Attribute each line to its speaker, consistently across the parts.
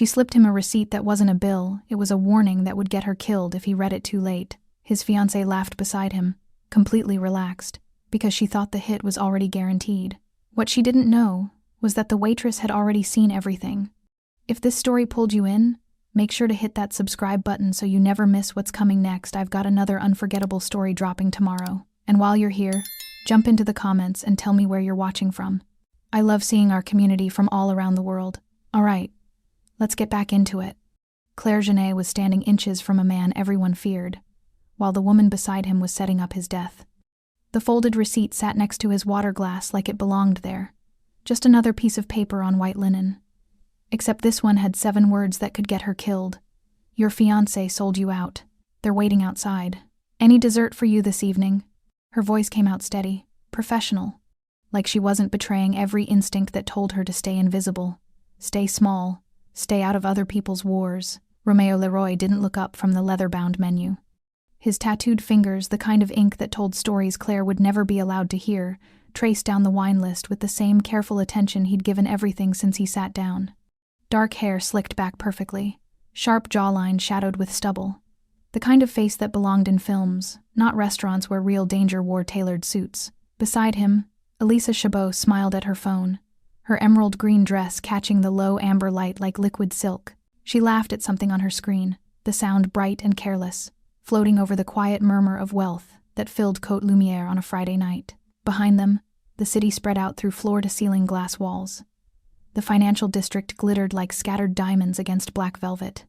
Speaker 1: She slipped him a receipt that wasn't a bill, it was a warning that would get her killed if he read it too late. His fiancée laughed beside him, completely relaxed, because she thought the hit was already guaranteed. What she didn't know was that the waitress had already seen everything. If this story pulled you in, make sure to hit that subscribe button so you never miss what's coming next. I've got another unforgettable story dropping tomorrow. And while you're here, jump into the comments and tell me where you're watching from. I love seeing our community from all around the world. All right, let's get back into it. Claire Genet was standing inches from a man everyone feared, while the woman beside him was setting up his death. The folded receipt sat next to his water glass like it belonged there. Just another piece of paper on white linen. Except this one had 7 words that could get her killed. Your fiancé sold you out. They're waiting outside. Any dessert for you this evening? Her voice came out steady, professional, like she wasn't betraying every instinct that told her to stay invisible, stay small, stay out of other people's wars. Romeo Leroy didn't look up from the leather-bound menu. His tattooed fingers, the kind of ink that told stories Claire would never be allowed to hear, traced down the wine list with the same careful attention he'd given everything since he sat down. Dark hair slicked back perfectly, sharp jawline shadowed with stubble. The kind of face that belonged in films, not restaurants where real danger wore tailored suits. Beside him, Elisa Chabot smiled at her phone, her emerald green dress catching the low amber light like liquid silk. She laughed at something on her screen, the sound bright and careless, floating over the quiet murmur of wealth that filled Côte Lumière on a Friday night. Behind them, the city spread out through floor-to-ceiling glass walls. The financial district glittered like scattered diamonds against black velvet.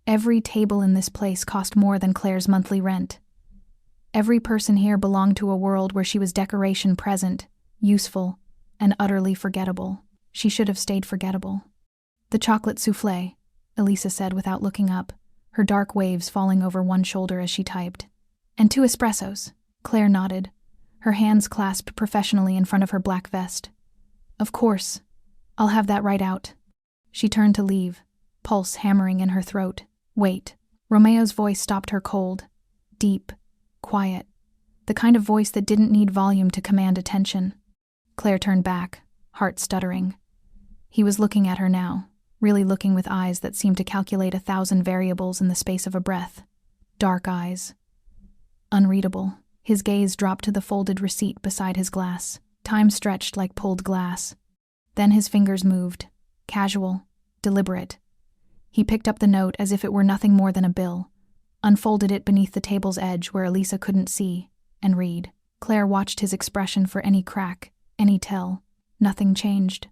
Speaker 1: Every table in this place cost more than Claire's monthly rent. Every person here belonged to a world where she was decoration present, useful, and utterly forgettable. She should have stayed forgettable. The chocolate soufflé, Elisa said without looking up, her dark waves falling over one shoulder as she typed. And 2 espressos, Claire nodded, her hands clasped professionally in front of her black vest. Of course, I'll have that right out. She turned to leave, pulse hammering in her throat. Wait. Romeo's voice stopped her cold, deep, quiet, the kind of voice that didn't need volume to command attention. Claire turned back, heart stuttering. He was looking at her now, really looking with eyes that seemed to calculate 1,000 variables in the space of a breath. Dark eyes. Unreadable. His gaze dropped to the folded receipt beside his glass, time stretched like pulled glass. Then his fingers moved, casual, deliberate. He picked up the note as if it were nothing more than a bill, unfolded it beneath the table's edge where Elisa couldn't see, and read. Claire watched his expression for any crack, any tell. Nothing changed.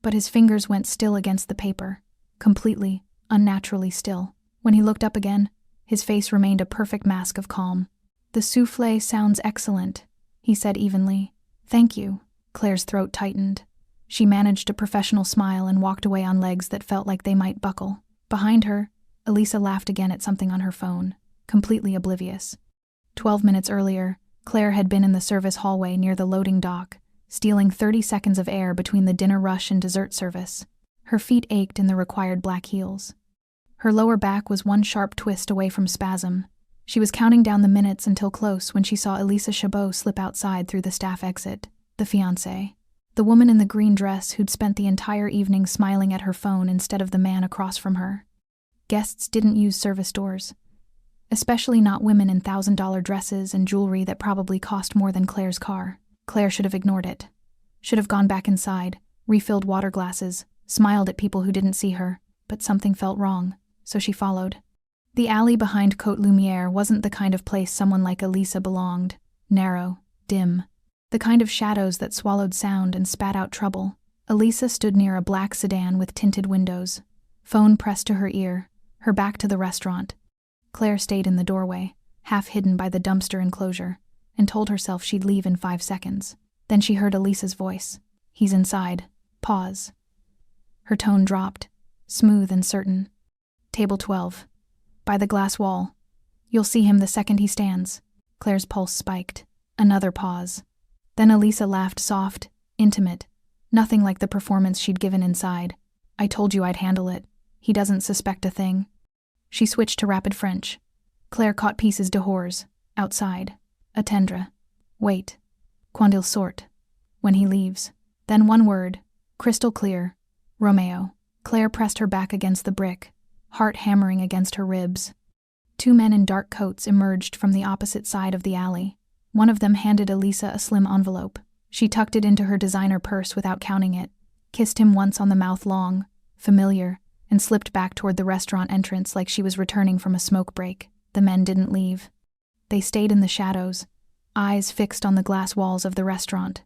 Speaker 1: But his fingers went still against the paper, completely, unnaturally still. When he looked up again, his face remained a perfect mask of calm. The soufflé sounds excellent, he said evenly. Thank you. Claire's throat tightened. She managed a professional smile and walked away on legs that felt like they might buckle. Behind her, Elisa laughed again at something on her phone, completely oblivious. 12 minutes earlier, Claire had been in the service hallway near the loading dock, stealing 30 seconds of air between the dinner rush and dessert service. Her feet ached in the required black heels. Her lower back was one sharp twist away from spasm. She was counting down the minutes until close when she saw Elisa Chabot slip outside through the staff exit, the fiancée. The woman in the green dress who'd spent the entire evening smiling at her phone instead of the man across from her. Guests didn't use service doors, especially not women in $1,000 dresses and jewelry that probably cost more than Claire's car. Claire should have ignored it. Should have gone back inside, refilled water glasses, smiled at people who didn't see her, but something felt wrong, so she followed. The alley behind Côte Lumière wasn't the kind of place someone like Elisa belonged. Narrow, dim. The kind of shadows that swallowed sound and spat out trouble. Elisa stood near a black sedan with tinted windows, phone pressed to her ear, her back to the restaurant. Claire stayed in the doorway, half hidden by the dumpster enclosure, and told herself she'd leave in 5 seconds. Then she heard Elisa's voice. He's inside. Pause. Her tone dropped, smooth and certain. Table 12. By the glass wall. You'll see him the second he stands. Claire's pulse spiked. Another pause. Then Elisa laughed soft, intimate, nothing like the performance she'd given inside. I told you I'd handle it. He doesn't suspect a thing. She switched to rapid French. Claire caught pieces de hors. Outside. Attendre. Wait. Quand il sort. When he leaves. Then one word. Crystal clear. Romeo. Claire pressed her back against the brick, heart hammering against her ribs. Two men in dark coats emerged from the opposite side of the alley. One of them handed Elisa a slim envelope. She tucked it into her designer purse without counting it, kissed him once on the mouth long, familiar, and slipped back toward the restaurant entrance like she was returning from a smoke break. The men didn't leave. They stayed in the shadows, eyes fixed on the glass walls of the restaurant,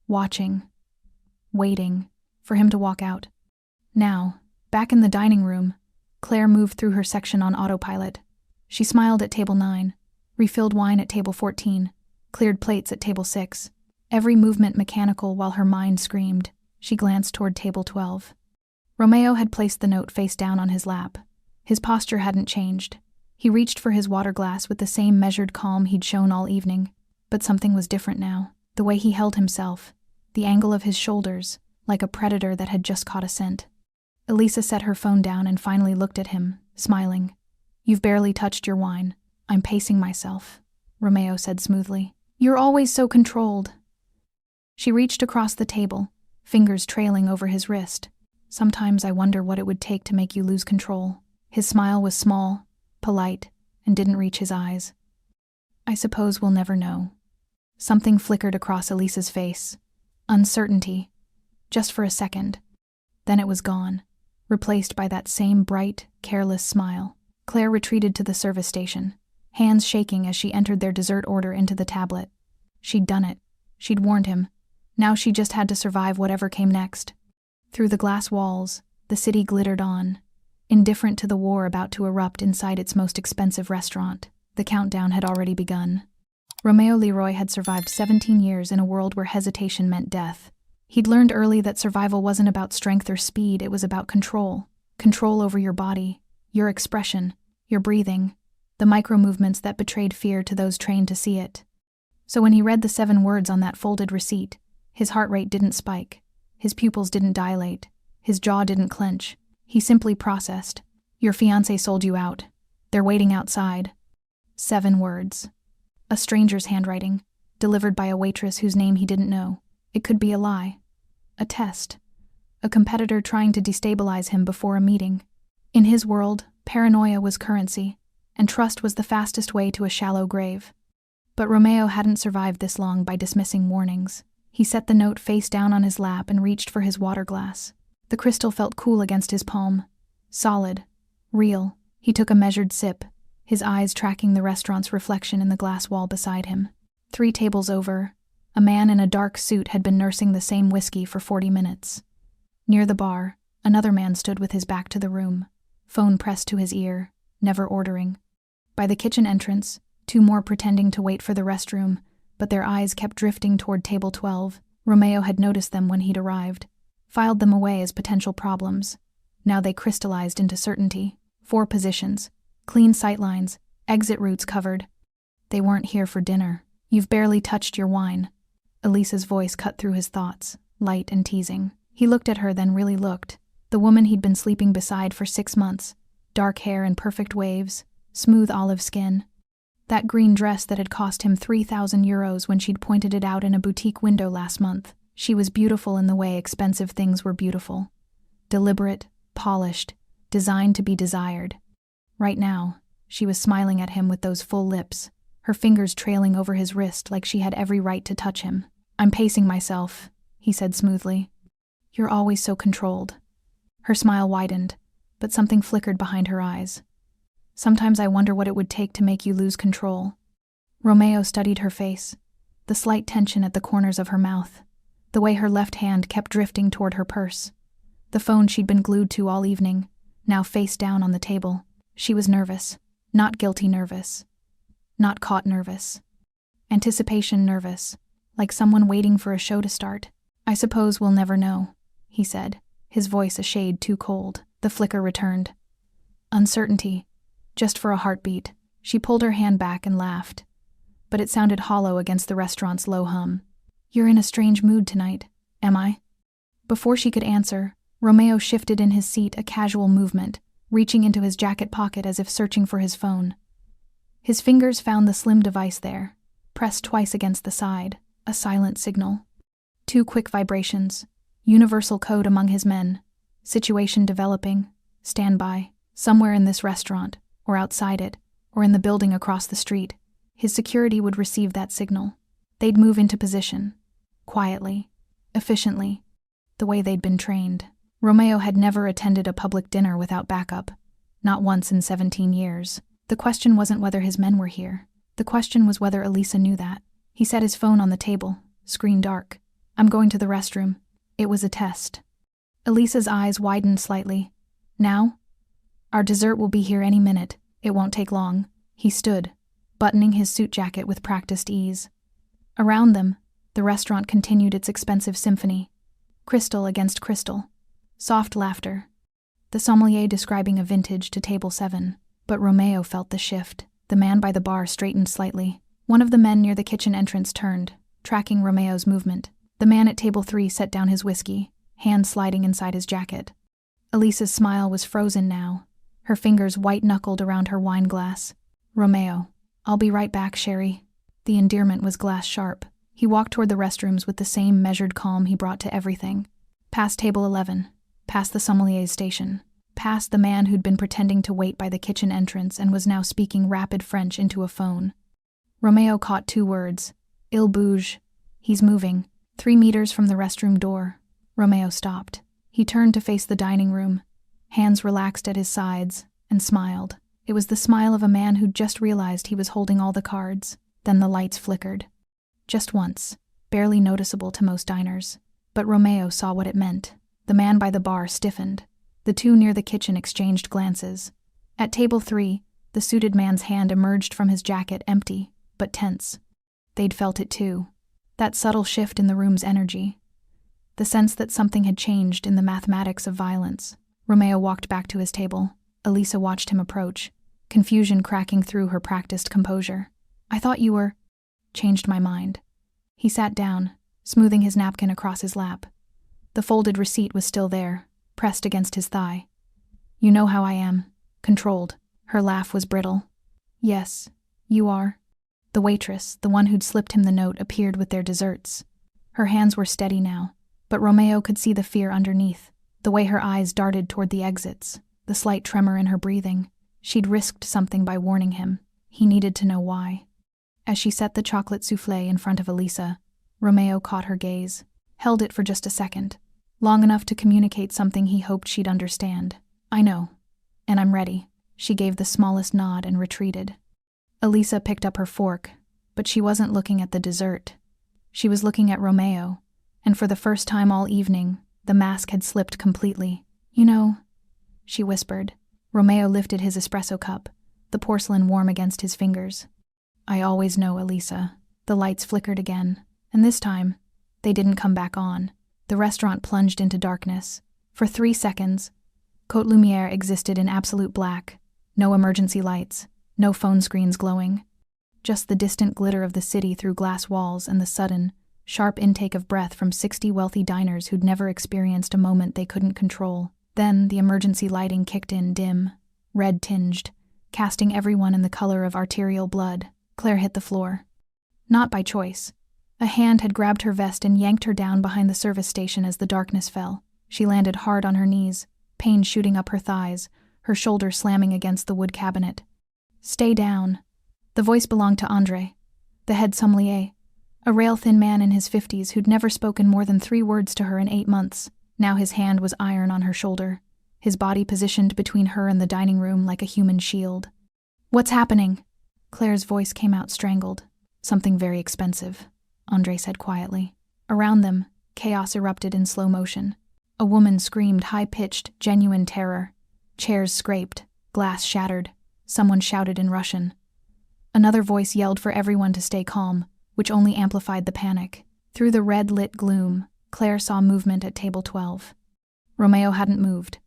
Speaker 1: watching, waiting, for him to walk out. Now, back in the dining room, Claire moved through her section on autopilot. She smiled at table 9, refilled wine at table 14, cleared plates at table 6, every movement mechanical while her mind screamed. She glanced toward table 12. Romeo had placed the note face down on his lap. His posture hadn't changed. He reached for his water glass with the same measured calm he'd shown all evening, but something was different now. The way he held himself, the angle of his shoulders, like a predator that had just caught a scent. Elisa set her phone down and finally looked at him, smiling. "You've barely touched your wine. I'm pacing myself," Romeo said smoothly. "You're always so controlled." She reached across the table, fingers trailing over his wrist. "Sometimes I wonder what it would take to make you lose control." His smile was small, polite, and didn't reach his eyes. "I suppose we'll never know." Something flickered across Elisa's face. Uncertainty. Just for a second. Then it was gone, replaced by that same bright, careless smile. Claire retreated to the service station, hands shaking as she entered their dessert order into the tablet. She'd done it. She'd warned him. Now she just had to survive whatever came next. Through the glass walls, the city glittered on, indifferent to the war about to erupt inside its most expensive restaurant. The countdown had already begun. Romeo Leroy had survived 17 years in a world where hesitation meant death. He'd learned early that survival wasn't about strength or speed, it was about control. Control over your body, your expression, your breathing, the micro-movements that betrayed fear to those trained to see it. So when he read the 7 words on that folded receipt, his heart rate didn't spike, his pupils didn't dilate, his jaw didn't clench. He simply processed. "Your fiancé sold you out. They're waiting outside." 7 words. A stranger's handwriting, delivered by a waitress whose name he didn't know. It could be a lie. A test. A competitor trying to destabilize him before a meeting. In his world, paranoia was currency, and trust was the fastest way to a shallow grave. But Romeo hadn't survived this long by dismissing warnings. He set the note face down on his lap and reached for his water glass. The crystal felt cool against his palm. Solid. Real. He took a measured sip, his eyes tracking the restaurant's reflection in the glass wall beside him. 3 tables over, a man in a dark suit had been nursing the same whiskey for 40 minutes. Near the bar, another man stood with his back to the room, phone pressed to his ear, never ordering. By the kitchen entrance, 2 more pretending to wait for the restroom, but their eyes kept drifting toward table 12. Romeo had noticed them when he'd arrived, filed them away as potential problems. Now they crystallized into certainty. 4 positions, clean sightlines, exit routes covered. They weren't here for dinner. "You've barely touched your wine." Elisa's voice cut through his thoughts, light and teasing. He looked at her, then really looked. The woman he'd been sleeping beside for 6 months. Dark hair in perfect waves, smooth olive skin. That green dress that had cost him €3,000 when she'd pointed it out in a boutique window last month. She was beautiful in the way expensive things were beautiful. Deliberate, polished, designed to be desired. Right now, she was smiling at him with those full lips, her fingers trailing over his wrist like she had every right to touch him. "I'm pacing myself," he said smoothly. "You're always so controlled." Her smile widened, but something flickered behind her eyes. "Sometimes I wonder what it would take to make you lose control." Romeo studied her face, the slight tension at the corners of her mouth, the way her left hand kept drifting toward her purse. The phone she'd been glued to all evening, now face down on the table. She was nervous, not guilty nervous, not caught nervous. Anticipation nervous, like someone waiting for a show to start. "I suppose we'll never know," he said, his voice a shade too cold. The flicker returned. Uncertainty, just for a heartbeat. She pulled her hand back and laughed, but it sounded hollow against the restaurant's low hum. "You're in a strange mood tonight, am I?" Before she could answer, Romeo shifted in his seat, a casual movement, reaching into his jacket pocket as if searching for his phone. His fingers found the slim device there, pressed twice against the side, a silent signal. 2 quick vibrations, universal code among his men. Situation developing. Stand by. Somewhere in this restaurant, or outside it, or in the building across the street. His security would receive that signal. They'd move into position. Quietly. Efficiently. The way they'd been trained. Romeo had never attended a public dinner without backup. Not once in 17 years. The question wasn't whether his men were here. The question was whether Elisa knew that. He set his phone on the table, screen dark. I'm going to the restroom. It was a test. Elisa's eyes widened slightly. Now? Our dessert will be here any minute. It won't take long. He stood, buttoning his suit jacket with practiced ease. Around them, the restaurant continued its expensive symphony. Crystal against crystal. Soft laughter. The sommelier describing a vintage to table 7. But Romeo felt the shift. The man by the bar straightened slightly. One of the men near the kitchen entrance turned, tracking Romeo's movement. The man at table 3 set down his whiskey, hand sliding inside his jacket. Elisa's smile was frozen now, her fingers white-knuckled around her wine glass. Romeo, I'll be right back, Sherry. The endearment was glass-sharp. He walked toward the restrooms with the same measured calm he brought to everything. Past table 11, past the sommelier's station, past the man who'd been pretending to wait by the kitchen entrance and was now speaking rapid French into a phone. Romeo caught 2 words. Il bouge. He's moving. 3 meters from the restroom door. Romeo stopped. He turned to face the dining room, hands relaxed at his sides, and smiled. It was the smile of a man who'd just realized he was holding all the cards. Then the lights flickered. Just once, barely noticeable to most diners. But Romeo saw what it meant. The man by the bar stiffened. The 2 near the kitchen exchanged glances. At table 3, the suited man's hand emerged from his jacket empty, but tense. They'd felt it too. That subtle shift in the room's energy. The sense that something had changed in the mathematics of violence. Romeo walked back to his table. Elisa watched him approach, confusion cracking through her practiced composure. I thought you were... Changed my mind. He sat down, smoothing his napkin across his lap. The folded receipt was still there, pressed against his thigh. You know how I am. Controlled. Her laugh was brittle. Yes, you are. The waitress, the one who'd slipped him the note, appeared with their desserts. Her hands were steady now, but Romeo could see the fear underneath, the way her eyes darted toward the exits, the slight tremor in her breathing. She'd risked something by warning him. He needed to know why. As she set the chocolate soufflé in front of Elisa, Romeo caught her gaze, held it for just a second, long enough to communicate something he hoped she'd understand. I know, and I'm ready. She gave the smallest nod and retreated. Elisa picked up her fork, but she wasn't looking at the dessert. She was looking at Romeo, and for the first time all evening, the mask had slipped completely. You know, she whispered. Romeo lifted his espresso cup, the porcelain warm against his fingers. I always know, Elisa. The lights flickered again, and this time, they didn't come back on. The restaurant plunged into darkness. For 3 seconds, Côte Lumière existed in absolute black. No emergency lights, no phone screens glowing. Just the distant glitter of the city through glass walls and the sudden, sharp intake of breath from 60 wealthy diners who'd never experienced a moment they couldn't control. Then the emergency lighting kicked in dim, red-tinged, casting everyone in the color of arterial blood. Claire hit the floor. Not by choice. A hand had grabbed her vest and yanked her down behind the service station as the darkness fell. She landed hard on her knees, pain shooting up her thighs, her shoulder slamming against the wood cabinet. Stay down. The voice belonged to André, the head sommelier, a rail-thin man in his 50s who'd never spoken more than 3 words to her in 8 months. Now his hand was iron on her shoulder, his body positioned between her and the dining room like a human shield. What's happening? Claire's voice came out strangled. Something very expensive, André said quietly. Around them, chaos erupted in slow motion. A woman screamed high-pitched, genuine terror. Chairs scraped, glass shattered. Someone shouted in Russian. Another voice yelled for everyone to stay calm, which only amplified the panic. Through the red-lit gloom, Claire saw movement at table 12. Romeo hadn't moved.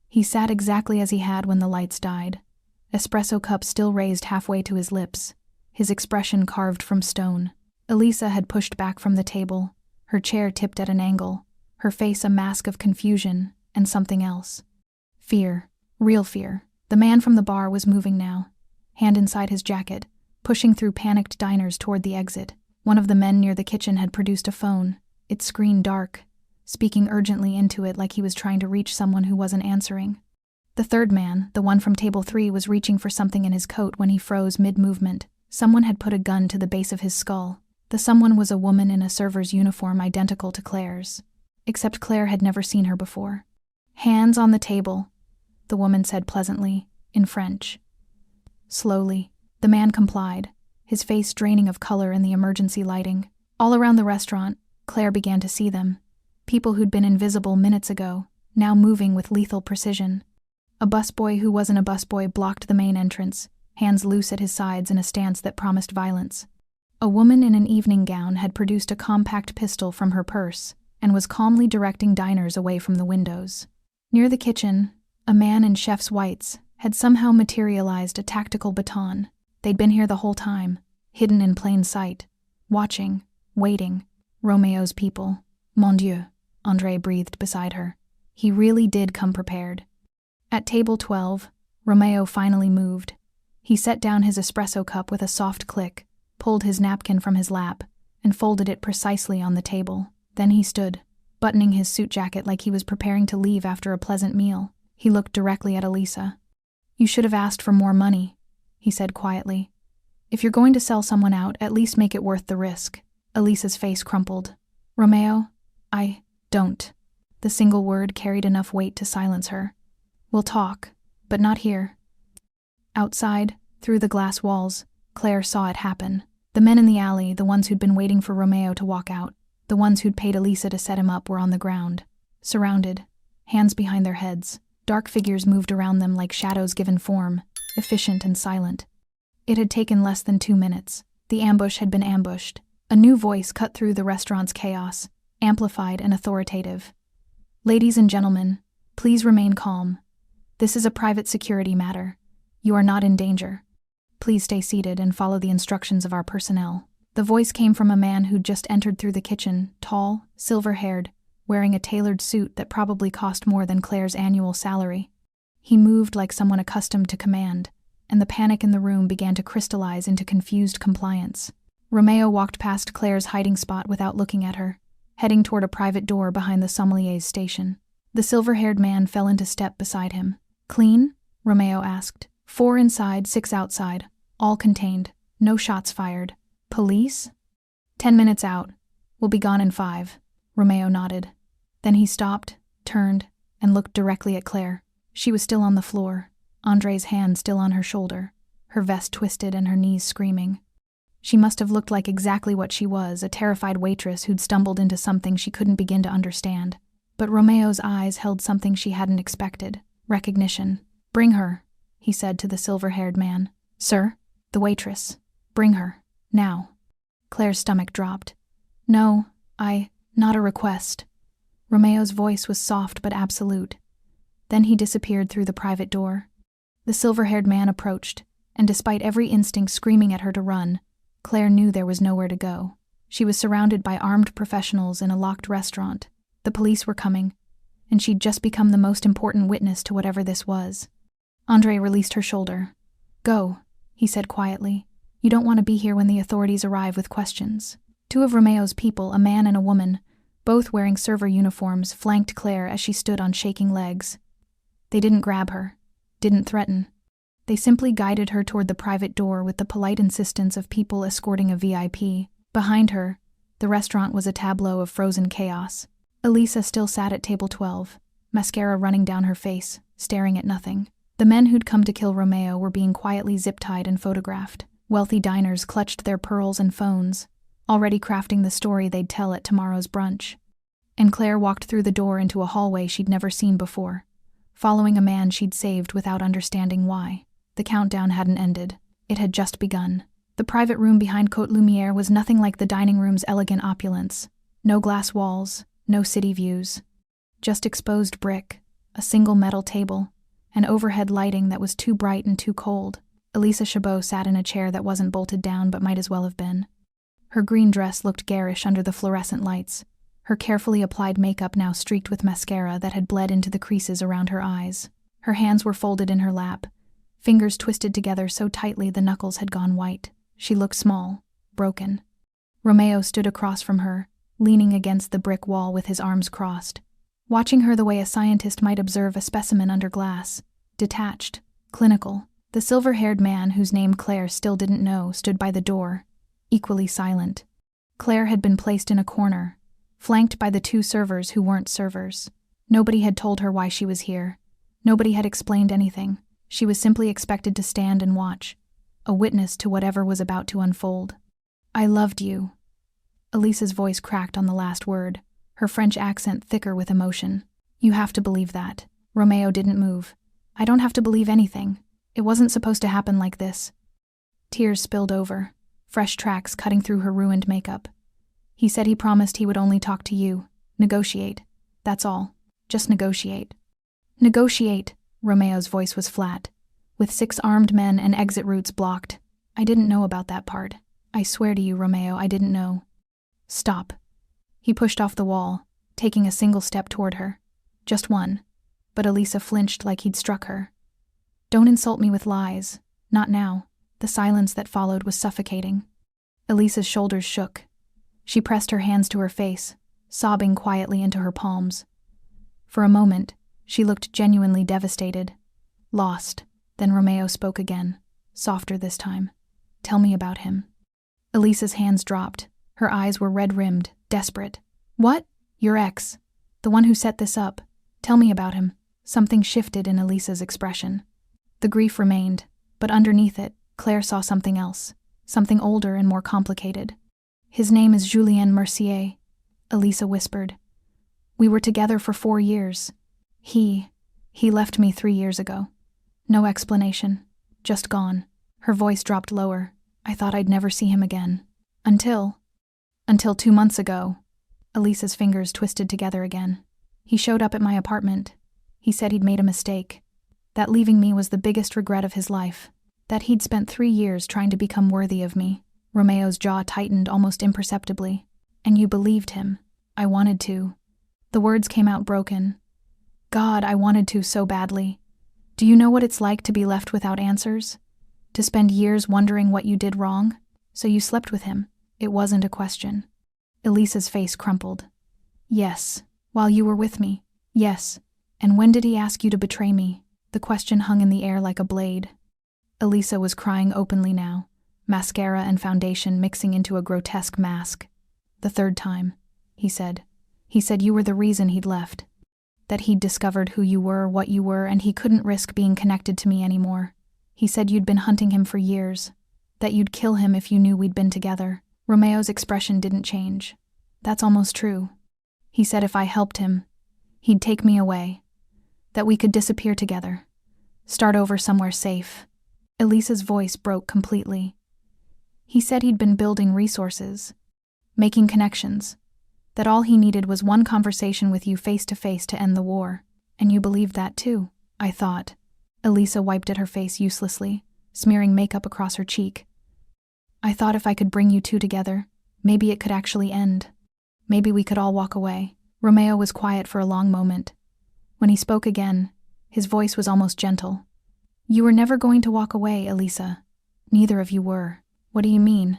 Speaker 1: He sat exactly as he had when the lights died, espresso cup still raised halfway to his lips, his expression carved from stone. Elisa had pushed back from the table, her chair tipped at an angle, her face a mask of confusion and something else. Fear. Real fear. The man from the bar was moving now, hand inside his jacket, pushing through panicked diners toward the exit. One of the men near the kitchen had produced a phone, its screen dark, speaking urgently into it like he was trying to reach someone who wasn't answering. The third man, the one from table 3, was reaching for something in his coat when he froze mid-movement. Someone had put a gun to the base of his skull. The someone was a woman in a server's uniform identical to Claire's. Except Claire had never seen her before. "Hands on the table," the woman said pleasantly, in French. Slowly, the man complied, his face draining of color in the emergency lighting. All around the restaurant, Claire began to see them. People who'd been invisible minutes ago, now moving with lethal precision. A busboy who wasn't a busboy blocked the main entrance, hands loose at his sides in a stance that promised violence. A woman in an evening gown had produced a compact pistol from her purse and was calmly directing diners away from the windows. Near the kitchen, a man in chef's whites had somehow materialized a tactical baton. They'd been here the whole time, hidden in plain sight, watching, waiting. Romeo's people. Mon Dieu, André breathed beside her. He really did come prepared. At table 12, Romeo finally moved. He set down his espresso cup with a soft click, pulled his napkin from his lap, and folded it precisely on the table. Then he stood, buttoning his suit jacket like he was preparing to leave after a pleasant meal. He looked directly at Elisa. "You should have asked for more money," he said quietly. "If you're going to sell someone out, at least make it worth the risk." Elisa's face crumpled. "Romeo, I don't." The single word carried enough weight to silence her. "We'll talk, but not here." Outside, through the glass walls, Claire saw it happen. The men in the alley, the ones who'd been waiting for Romeo to walk out, the ones who'd paid Elisa to set him up, were on the ground, surrounded, hands behind their heads. Dark figures moved around them like shadows given form, efficient and silent. It had taken less than 2 minutes. The ambush had been ambushed. A new voice cut through the restaurant's chaos, amplified and authoritative. "Ladies and gentlemen, please remain calm. This is a private security matter. You are not in danger. Please stay seated and follow the instructions of our personnel." The voice came from a man who'd just entered through the kitchen, tall, silver-haired, wearing a tailored suit that probably cost more than Claire's annual salary. He moved like someone accustomed to command, and the panic in the room began to crystallize into confused compliance. Romeo walked past Claire's hiding spot without looking at her, heading toward a private door behind the sommelier's station. The silver-haired man fell into step beside him. "Clean?" Romeo asked. "4 inside, 6 outside. All contained. No shots fired. Police?" 10 minutes out. We'll be gone in 5. Romeo nodded. Then he stopped, turned, and looked directly at Claire. She was still on the floor, André's hand still on her shoulder, her vest twisted and her knees screaming. She must have looked like exactly what she was, a terrified waitress who'd stumbled into something she couldn't begin to understand. But Romeo's eyes held something she hadn't expected: recognition. "Bring her," he said to the silver-haired man. "Sir, the waitress. Bring her. Now." Claire's stomach dropped. "No, not a request." Romeo's voice was soft but absolute. Then he disappeared through the private door. The silver-haired man approached, and despite every instinct screaming at her to run, Claire knew there was nowhere to go. She was surrounded by armed professionals in a locked restaurant. The police were coming, and she'd just become the most important witness to whatever this was. André released her shoulder. "Go," he said quietly. "You don't want to be here when the authorities arrive with questions." 2 of Romeo's people, a man and a woman, both wearing server uniforms, flanked Claire as she stood on shaking legs. They didn't grab her, didn't threaten. They simply guided her toward the private door with the polite insistence of people escorting a VIP. Behind her, the restaurant was a tableau of frozen chaos. Elisa still sat at table 12, mascara running down her face, staring at nothing. The men who'd come to kill Romeo were being quietly zip-tied and photographed. Wealthy diners clutched their pearls and phones, already crafting the story they'd tell at tomorrow's brunch. And Claire walked through the door into a hallway she'd never seen before, following a man she'd saved without understanding why. The countdown hadn't ended. It had just begun. The private room behind Côte Lumière was nothing like the dining room's elegant opulence. No glass walls, no city views. Just exposed brick, a single metal table, and overhead lighting that was too bright and too cold. Elisa Chabot sat in a chair that wasn't bolted down but might as well have been. Her green dress looked garish under the fluorescent lights, her carefully applied makeup now streaked with mascara that had bled into the creases around her eyes. Her hands were folded in her lap, fingers twisted together so tightly the knuckles had gone white. She looked small, broken. Romeo stood across from her, leaning against the brick wall with his arms crossed. Watching her the way a scientist might observe a specimen under glass. Detached, clinical. The silver-haired man, whose name Claire still didn't know, stood by the door, equally silent. Claire had been placed in a corner, flanked by the two servers who weren't servers. Nobody had told her why she was here. Nobody had explained anything. She was simply expected to stand and watch, a witness to whatever was about to unfold. "I loved you." Elisa's voice cracked on the last word, her French accent thicker with emotion. "You have to believe that." Romeo didn't move. "I don't have to believe anything. It wasn't supposed to happen like this." Tears spilled over, fresh tracks cutting through her ruined makeup. "He said he promised he would only talk to you. Negotiate. That's all. Just negotiate." "Negotiate." Romeo's voice was flat, with 6 armed men and exit routes blocked. "I didn't know about that part. I swear to you, Romeo, I didn't know." "Stop." He pushed off the wall, taking a single step toward her. Just one. But Elisa flinched like he'd struck her. "Don't insult me with lies. Not now." The silence that followed was suffocating. Elisa's shoulders shook. She pressed her hands to her face, sobbing quietly into her palms. For a moment, she looked genuinely devastated, lost. Then Romeo spoke again, softer this time. "Tell me about him." Elisa's hands dropped. Her eyes were red-rimmed, desperate. "What? Your ex? The one who set this up? Tell me about him." Something shifted in Elisa's expression. The grief remained, but underneath it, Claire saw something else, something older and more complicated. "His name is Julien Mercier," Elisa whispered. "We were together for 4 years. He left me 3 years ago. No explanation. Just gone." Her voice dropped lower. "I thought I'd never see him again. Until 2 months ago." Elisa's fingers twisted together again. "He showed up at my apartment. He said he'd made a mistake. That leaving me was the biggest regret of his life. That he'd spent 3 years trying to become worthy of me." Romeo's jaw tightened almost imperceptibly. "And you believed him." "I wanted to." The words came out broken. "God, I wanted to so badly. Do you know what it's like to be left without answers? To spend years wondering what you did wrong? So you slept with him. It wasn't a question." Elisa's face crumpled. "Yes. While you were with me. Yes. And when did he ask you to betray me?" The question hung in the air like a blade. Elisa was crying openly now, mascara and foundation mixing into a grotesque mask. "The 3rd time," he said. "He said you were the reason he'd left. That he'd discovered who you were, what you were, and he couldn't risk being connected to me anymore. He said you'd been hunting him for years. That you'd kill him if you knew we'd been together." Romeo's expression didn't change. "That's almost true. He said if I helped him, he'd take me away. That we could disappear together. Start over somewhere safe." Elisa's voice broke completely. "He said he'd been building resources, making connections. That all he needed was one conversation with you face to face to end the war. And you believed that too, I thought." Elisa wiped at her face uselessly, smearing makeup across her cheek. "I thought if I could bring you two together, maybe it could actually end. Maybe we could all walk away." Romeo was quiet for a long moment. When he spoke again, his voice was almost gentle. "You were never going to walk away, Elisa. Neither of you were." "What do you mean?"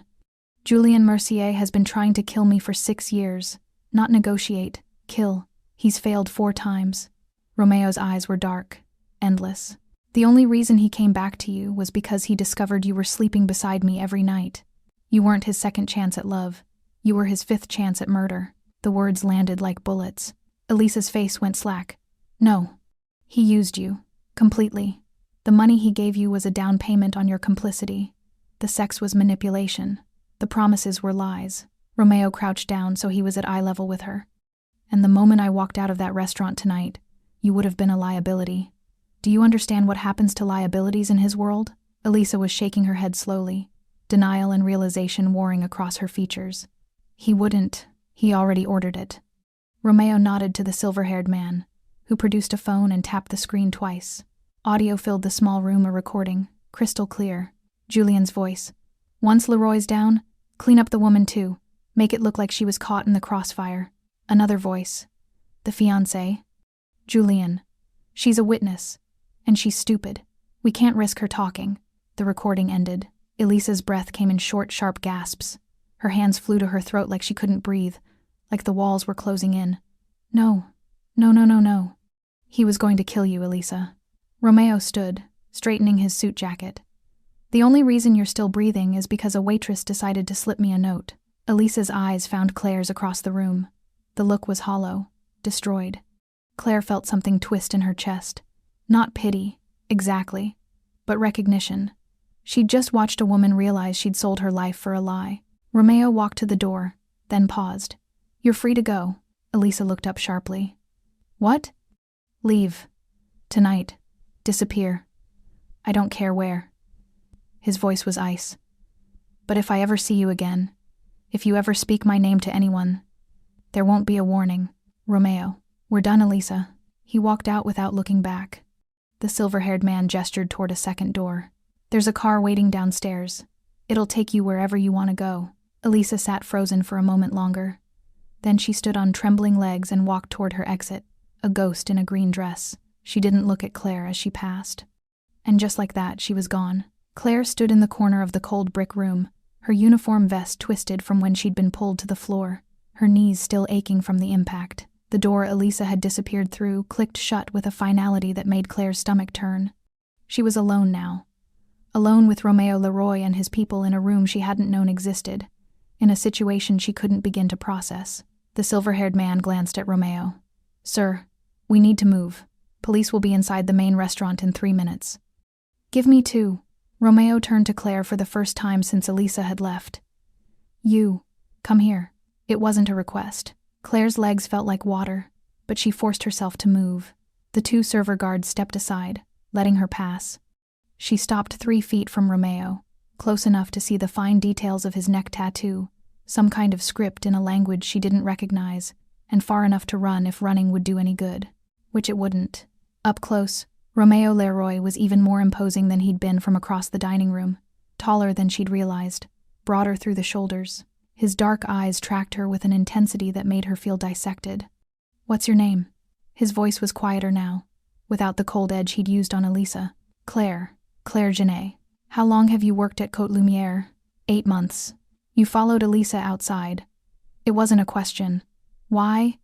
Speaker 1: "Julien Mercier has been trying to kill me for 6 years. Not negotiate. Kill. He's failed 4 times. Romeo's eyes were dark, endless. "The only reason he came back to you was because he discovered you were sleeping beside me every night. You weren't his 2nd chance at love. You were his 5th chance at murder." The words landed like bullets. Elisa's face went slack. "No. He used you. Completely. The money he gave you was a down payment on your complicity. The sex was manipulation. The promises were lies." Romeo crouched down so he was at eye level with her. "And the moment I walked out of that restaurant tonight, you would have been a liability. Do you understand what happens to liabilities in his world?" Elisa was shaking her head slowly, denial and realization warring across her features. "He wouldn't. He already ordered it." Romeo nodded to the silver-haired man, who produced a phone and tapped the screen twice. Audio filled the small room, a recording, crystal clear. Julian's voice. "Once Leroy's down, clean up the woman too. Make it look like she was caught in the crossfire." Another voice. "The fiancée. Julian. She's a witness. And she's stupid. We can't risk her talking." The recording ended. Elisa's breath came in short, sharp gasps. Her hands flew to her throat like she couldn't breathe, like the walls were closing in. No. No, no, no, no. He was going to kill you, Elisa. Romeo stood, straightening his suit jacket. The only reason you're still breathing is because a waitress decided to slip me a note. Elisa's eyes found Claire's across the room. The look was hollow, destroyed. Claire felt something twist in her chest. Not pity, exactly, but recognition. She'd just watched a woman realize she'd sold her life for a lie. Romeo walked to the door, then paused. You're free to go. Elisa looked up sharply. What? Leave. Tonight. Disappear. I don't care where. His voice was ice. But if I ever see you again, if you ever speak my name to anyone, there won't be a warning. Romeo. We're done, Elisa. He walked out without looking back. The silver-haired man gestured toward a second door. There's a car waiting downstairs. It'll take you wherever you want to go. Elisa sat frozen for a moment longer. Then she stood on trembling legs and walked toward her exit, a ghost in a green dress. She didn't look at Claire as she passed. And just like that, she was gone. Claire stood in the corner of the cold brick room, her uniform vest twisted from when she'd been pulled to the floor, her knees still aching from the impact. The door Elisa had disappeared through clicked shut with a finality that made Claire's stomach turn. She was alone now. Alone with Romeo Leroy and his people in a room she hadn't known existed, in a situation she couldn't begin to process. The silver-haired man glanced at Romeo. Sir, we need to move. Police will be inside the main restaurant in 3 minutes. Give me 2. Romeo turned to Claire for the first time since Elisa had left. You, come here. It wasn't a request. Claire's legs felt like water, but she forced herself to move. The 2 server guards stepped aside, letting her pass. She stopped 3 feet from Romeo, close enough to see the fine details of his neck tattoo, some kind of script in a language she didn't recognize, and far enough to run if running would do any good, which it wouldn't. Up close, Romeo Leroy was even more imposing than he'd been from across the dining room, taller than she'd realized, broader through the shoulders. His dark eyes tracked her with an intensity that made her feel dissected. What's your name? His voice was quieter now, without the cold edge he'd used on Elisa. Claire Genet. How long have you worked at Côte Lumière? 8 months. You followed Elisa outside. It wasn't a question. Why?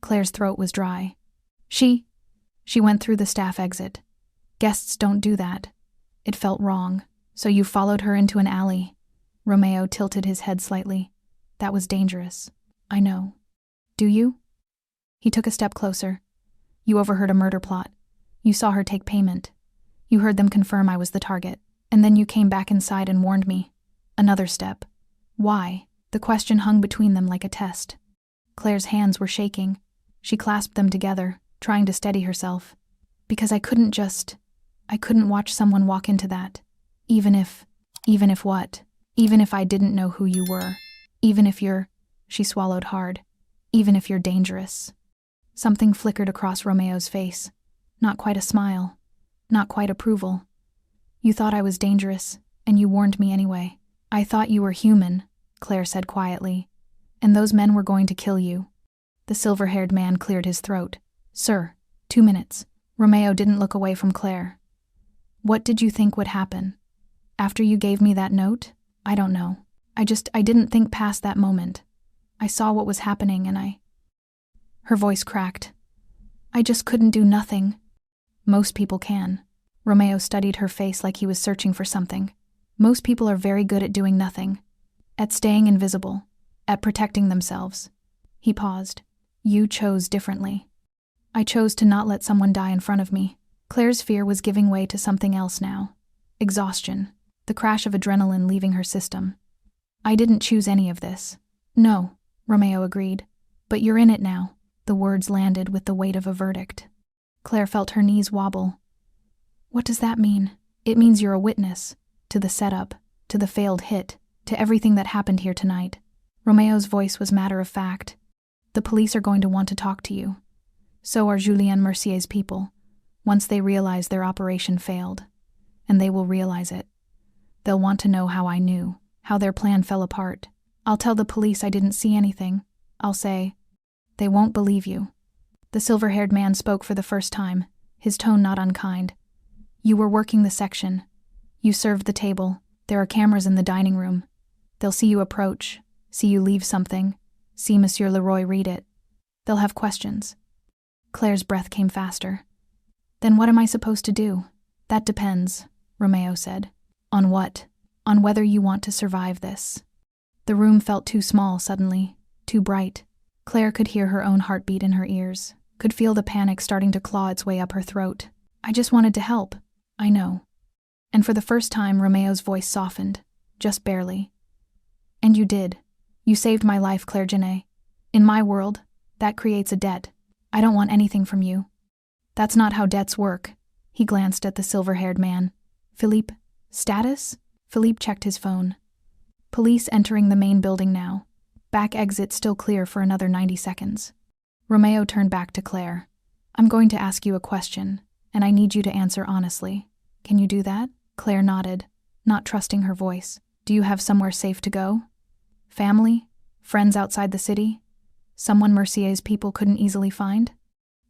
Speaker 1: Claire's throat was dry. She went through the staff exit. Guests don't do that. It felt wrong. So you followed her into an alley. Romeo tilted his head slightly. That was dangerous. I know. Do you? He took a step closer. You overheard a murder plot. You saw her take payment. You heard them confirm I was the target. And then you came back inside and warned me. Another step. Why? The question hung between them like a test. Claire's hands were shaking. She clasped them together, trying to steady herself. Because I couldn't watch someone walk into that. Even if what? Even if I didn't know who you were. Even if she swallowed hard. Even if you're dangerous. Something flickered across Romeo's face. Not quite a smile. Not quite approval. You thought I was dangerous, and you warned me anyway. I thought you were human, Claire said quietly. And those men were going to kill you. The silver-haired man cleared his throat. Sir, 2 minutes. Romeo didn't look away from Claire. What did you think would happen? After you gave me that note? I don't know. I didn't think past that moment. I saw what was happening and Her voice cracked. I just couldn't do nothing. Most people can. Romeo studied her face like he was searching for something. Most people are very good at doing nothing. At staying invisible. At protecting themselves. He paused. You chose differently. I chose to not let someone die in front of me. Claire's fear was giving way to something else now. Exhaustion. The crash of adrenaline leaving her system. I didn't choose any of this. No, Romeo agreed. But you're in it now. The words landed with the weight of a verdict. Claire felt her knees wobble. What does that mean? It means you're a witness. To the setup, to the failed hit, to everything that happened here tonight. Romeo's voice was matter of fact. The police are going to want to talk to you. So are Julien Mercier's people, once they realize their operation failed. And they will realize it. They'll want to know how I knew, how their plan fell apart. I'll tell the police I didn't see anything. I'll say, they won't believe you. The silver-haired man spoke for the first time, his tone not unkind. You were working the section. You served the table. There are cameras in the dining room. They'll see you approach, see you leave something See Monsieur Leroy read it. They'll have questions. Claire's breath came faster. Then what am I supposed to do? That depends, Romeo said. On what? On whether you want to survive this. The room felt too small suddenly, too bright. Claire could hear her own heartbeat in her ears, could feel the panic starting to claw its way up her throat. I just wanted to help. I know. And for the first time, Romeo's voice softened, just barely. And you did. You saved my life, Claire Genet. In my world, that creates a debt. I don't want anything from you. That's not how debts work. He glanced at the silver-haired man. Philippe, status? Philippe checked his phone. Police entering the main building now. Back exit still clear for another 90 seconds. Romeo turned back to Claire. I'm going to ask you a question, and I need you to answer honestly. Can you do that? Claire nodded, not trusting her voice. Do you have somewhere safe to go? Family? Friends outside the city? Someone Mercier's people couldn't easily find?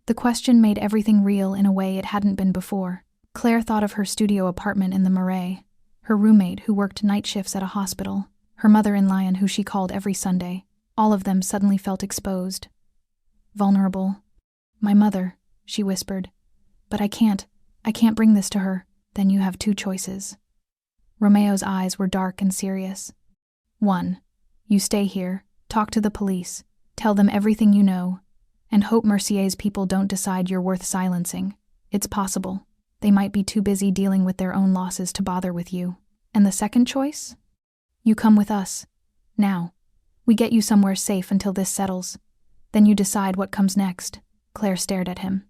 Speaker 1: The question made everything real in a way it hadn't been before. Claire thought of her studio apartment in the Marais, her roommate who worked night shifts at a hospital, her mother-in-law who she called every Sunday. All of them suddenly felt exposed. Vulnerable. My mother, she whispered. But I can't bring this to her. Then you have two choices. Romeo's eyes were dark and serious. 1. You stay here, talk to the police, tell them everything you know, and hope Mercier's people don't decide you're worth silencing. It's possible. They might be too busy dealing with their own losses to bother with you. And the second choice? You come with us. Now. We get you somewhere safe until this settles. Then you decide what comes next. Claire stared at him.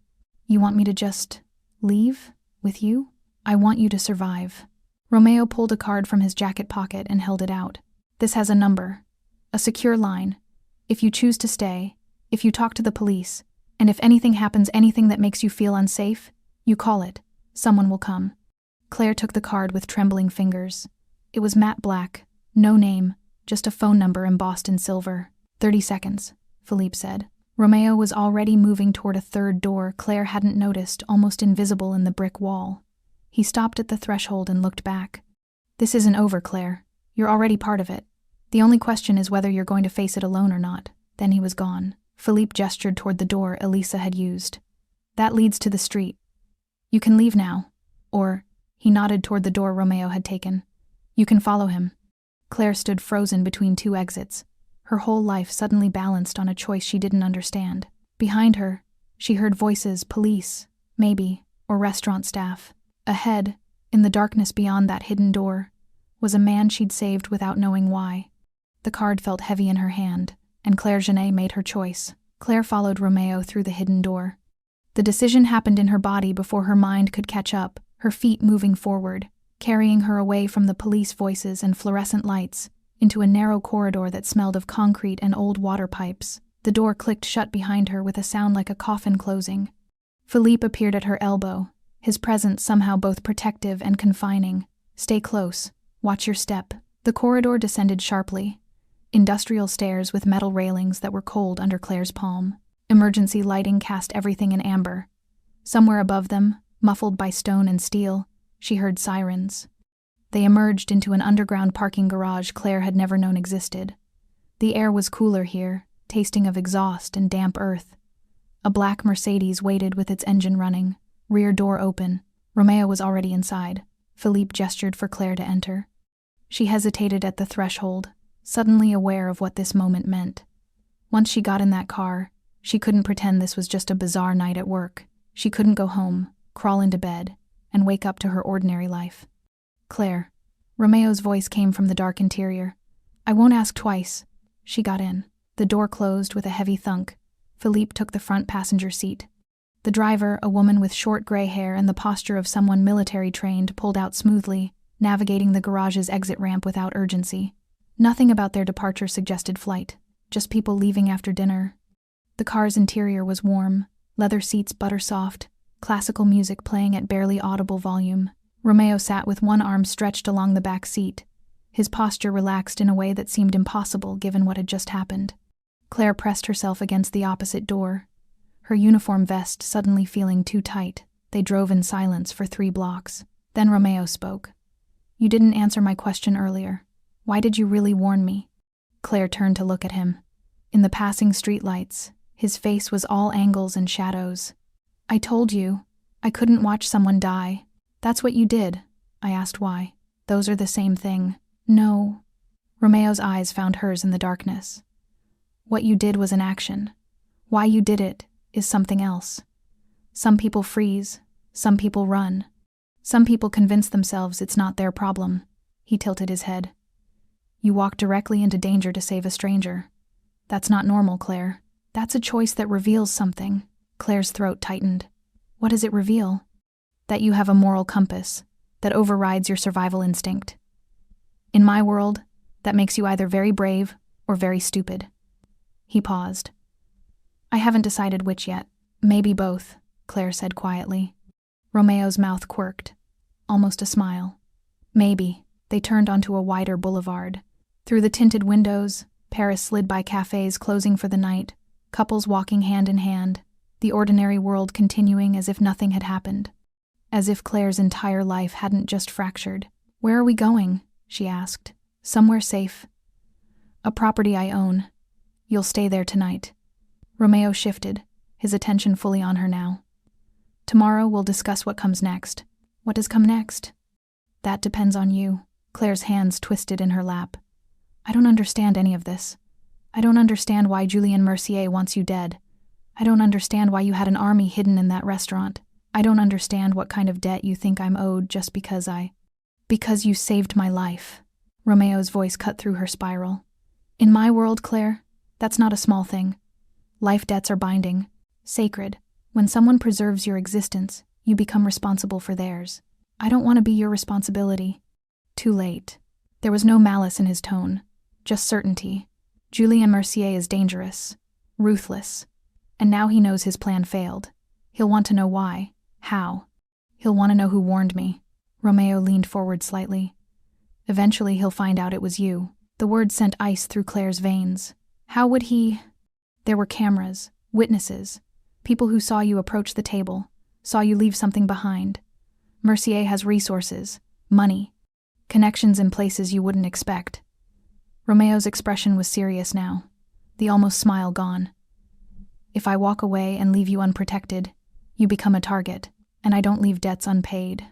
Speaker 1: You want me to just leave? With you? I want you to survive. Romeo pulled a card from his jacket pocket and held it out. This has a number. A secure line. If you choose to stay, if you talk to the police, and if anything happens, anything that makes you feel unsafe, you call it. Someone will come. Claire took the card with trembling fingers. It was matte black, no name, just a phone number embossed in silver. 30 seconds, Philippe said. Romeo was already moving toward a third door Claire hadn't noticed, almost invisible in the brick wall. He stopped at the threshold and looked back. This isn't over, Claire. You're already part of it. The only question is whether you're going to face it alone or not. Then he was gone. Philippe gestured toward the door Elisa had used. That leads to the street. You can leave now. Or, he nodded toward the door Romeo had taken. You can follow him. Claire stood frozen between two exits, her whole life suddenly balanced on a choice she didn't understand. Behind her, she heard voices, police, maybe, or restaurant staff. Ahead, in the darkness beyond that hidden door, was a man she'd saved without knowing why. The card felt heavy in her hand, and Claire Genet made her choice. Claire followed Romeo through the hidden door. The decision happened in her body before her mind could catch up, her feet moving forward, carrying her away from the police voices and fluorescent lights, into a narrow corridor that smelled of concrete and old water pipes. The door clicked shut behind her with a sound like a coffin closing. Philippe appeared at her elbow, his presence somehow both protective and confining. Stay close. Watch your step. The corridor descended sharply. Industrial stairs with metal railings that were cold under Claire's palm. Emergency lighting cast everything in amber. Somewhere above them, muffled by stone and steel, she heard sirens. They emerged into an underground parking garage Claire had never known existed. The air was cooler here, tasting of exhaust and damp earth. A black Mercedes waited with its engine running, rear door open. Romeo was already inside. Philippe gestured for Claire to enter. She hesitated at the threshold, suddenly aware of what this moment meant. Once she got in that car, she couldn't pretend this was just a bizarre night at work. She couldn't go home, crawl into bed, and wake up to her ordinary life. Claire. Romeo's voice came from the dark interior. I won't ask twice. She got in. The door closed with a heavy thunk. Philippe took the front passenger seat. The driver, a woman with short gray hair and the posture of someone military-trained, pulled out smoothly, navigating the garage's exit ramp without urgency. Nothing about their departure suggested flight, just people leaving after dinner. The car's interior was warm, leather seats butter-soft, classical music playing at barely audible volume. Romeo sat with one arm stretched along the back seat, his posture relaxed in a way that seemed impossible given what had just happened. Claire pressed herself against the opposite door, her uniform vest suddenly feeling too tight. They drove in silence for 3 blocks. Then Romeo spoke. You didn't answer my question earlier. Why did you really warn me? Claire turned to look at him. In the passing streetlights, his face was all angles and shadows. "I told you, I couldn't watch someone die." "That's what you did." I asked why. "Those are the same thing." "No." Romeo's eyes found hers in the darkness. "What you did was an action. Why you did it is something else. Some people freeze, some people run. Some people convince themselves it's not their problem." He tilted his head. "You walked directly into danger to save a stranger. That's not normal, Claire. That's a choice that reveals something." Claire's throat tightened. "What does it reveal?" "That you have a moral compass that overrides your survival instinct. In my world, that makes you either very brave or very stupid." He paused. "I haven't decided which yet. Maybe both," Claire said quietly. Romeo's mouth quirked, almost a smile. "Maybe." They turned onto a wider boulevard. Through the tinted windows, Paris slid by cafes closing for the night, couples walking hand in hand, the ordinary world continuing as if nothing had happened. As if Claire's entire life hadn't just fractured. "Where are we going?" she asked. "Somewhere safe." "A property I own. You'll stay there tonight." Romeo shifted, his attention fully on her now. "Tomorrow we'll discuss what comes next." "What does come next?" "That depends on you." Claire's hands twisted in her lap. "I don't understand any of this. I don't understand why Julien Mercier wants you dead. I don't understand why you had an army hidden in that restaurant. I don't understand what kind of debt you think I'm owed just because Because you saved my life." Romeo's voice cut through her spiral. "In my world, Claire, that's not a small thing. Life debts are binding, sacred. When someone preserves your existence, you become responsible for theirs. I don't want to be your responsibility." Too late. There was no malice in his tone, just certainty. Julien Mercier is dangerous, ruthless, and now he knows his plan failed. He'll want to know why, how. He'll want to know who warned me. Romeo leaned forward slightly. "Eventually he'll find out it was you." The word sent ice through Claire's veins. How would he? There were cameras, witnesses, people who saw you approach the table, saw you leave something behind. Mercier has resources, money, connections in places you wouldn't expect. Romeo's expression was serious now, the almost smile gone. "If I walk away and leave you unprotected, you become a target, and I don't leave debts unpaid."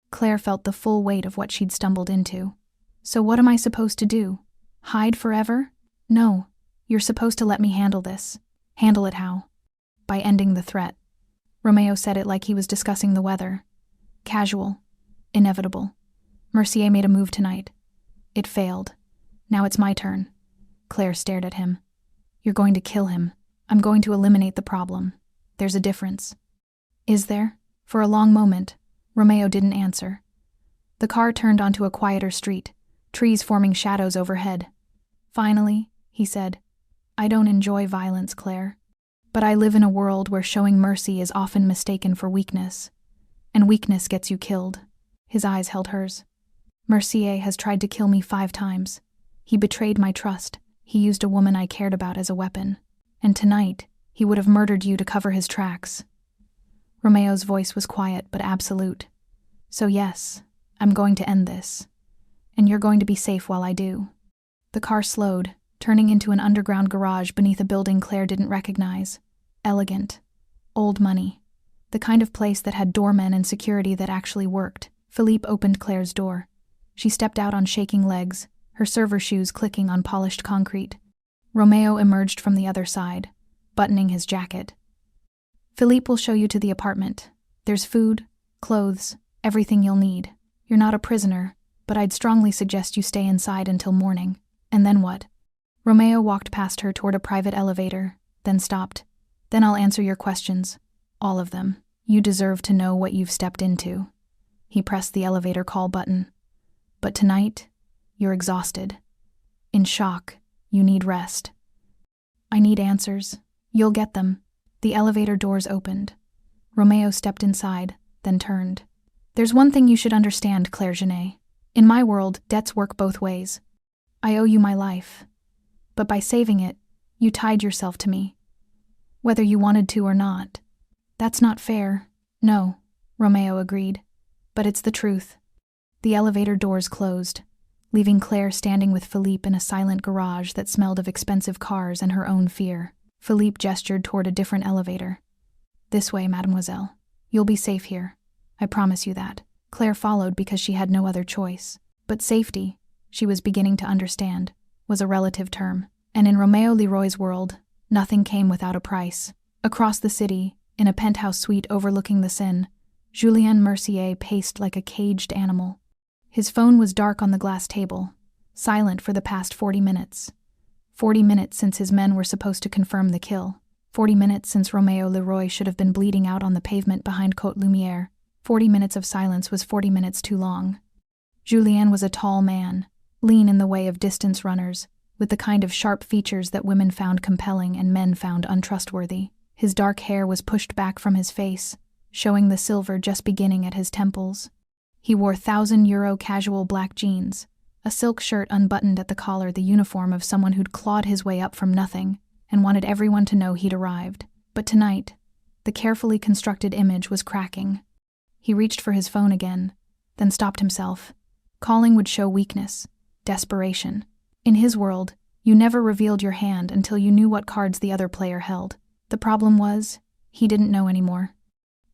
Speaker 1: Claire felt the full weight of what she'd stumbled into. "So what am I supposed to do? Hide forever?" "No, you're supposed to let me handle this." "Handle it how?" "By ending the threat." Romeo said it like he was discussing the weather. Casual, inevitable. "Mercier made a move tonight. It failed. Now it's my turn." Claire stared at him. "You're going to kill him. I'm going to eliminate the problem. There's a difference." "Is there?" For a long moment, Romeo didn't answer. The car turned onto a quieter street, trees forming shadows overhead. "Finally," he said, "I don't enjoy violence, Claire. But I live in a world where showing mercy is often mistaken for weakness. And weakness gets you killed." His eyes held hers. "Mercier has tried to kill me 5 times. He betrayed my trust. He used a woman I cared about as a weapon. And tonight, he would have murdered you to cover his tracks." Romeo's voice was quiet but absolute. "So yes, I'm going to end this. And you're going to be safe while I do." The car slowed, turning into an underground garage beneath a building Claire didn't recognize. Elegant. Old money. The kind of place that had doormen and security that actually worked. Philippe opened Claire's door. She stepped out on shaking legs, her server shoes clicking on polished concrete. Romeo emerged from the other side, buttoning his jacket. "Philippe will show you to the apartment. There's food, clothes, everything you'll need. You're not a prisoner, but I'd strongly suggest you stay inside until morning." "And then what?" Romeo walked past her toward a private elevator, then stopped. "Then I'll answer your questions. All of them. You deserve to know what you've stepped into." He pressed the elevator call button. "But tonight, you're exhausted. In shock, you need rest." "I need answers. You'll get them." The elevator doors opened. Romeo stepped inside, then turned. "There's one thing you should understand, Claire Genet. In my world, debts work both ways. I owe you my life. But by saving it, you tied yourself to me. Whether you wanted to or not. That's not fair." "No," Romeo agreed. "But it's the truth." The elevator doors closed. leaving Claire standing with Philippe in a silent garage that smelled of expensive cars and her own fear. Philippe gestured toward a different elevator. "This way, mademoiselle. You'll be safe here. I promise you that." Claire followed because she had no other choice. But safety, she was beginning to understand, was a relative term. And in Romeo Leroy's world, nothing came without a price. Across the city, in a penthouse suite overlooking the Seine, Julien Mercier paced like a caged animal. His phone was dark on the glass table, silent for the past 40 minutes. 40 minutes since his men were supposed to confirm the kill. 40 minutes since Romeo Leroy should have been bleeding out on the pavement behind Côte Lumière. 40 minutes of silence was 40 minutes too long. Julien was a tall man, lean in the way of distance runners, with the kind of sharp features that women found compelling and men found untrustworthy. His dark hair was pushed back from his face, showing the silver just beginning at his temples. He wore €1,000 casual black jeans, a silk shirt unbuttoned at the collar, the uniform of someone who'd clawed his way up from nothing and wanted everyone to know he'd arrived. But tonight, the carefully constructed image was cracking. He reached for his phone again, then stopped himself. Calling would show weakness, desperation. In his world, you never revealed your hand until you knew what cards the other player held. The problem was, he didn't know anymore.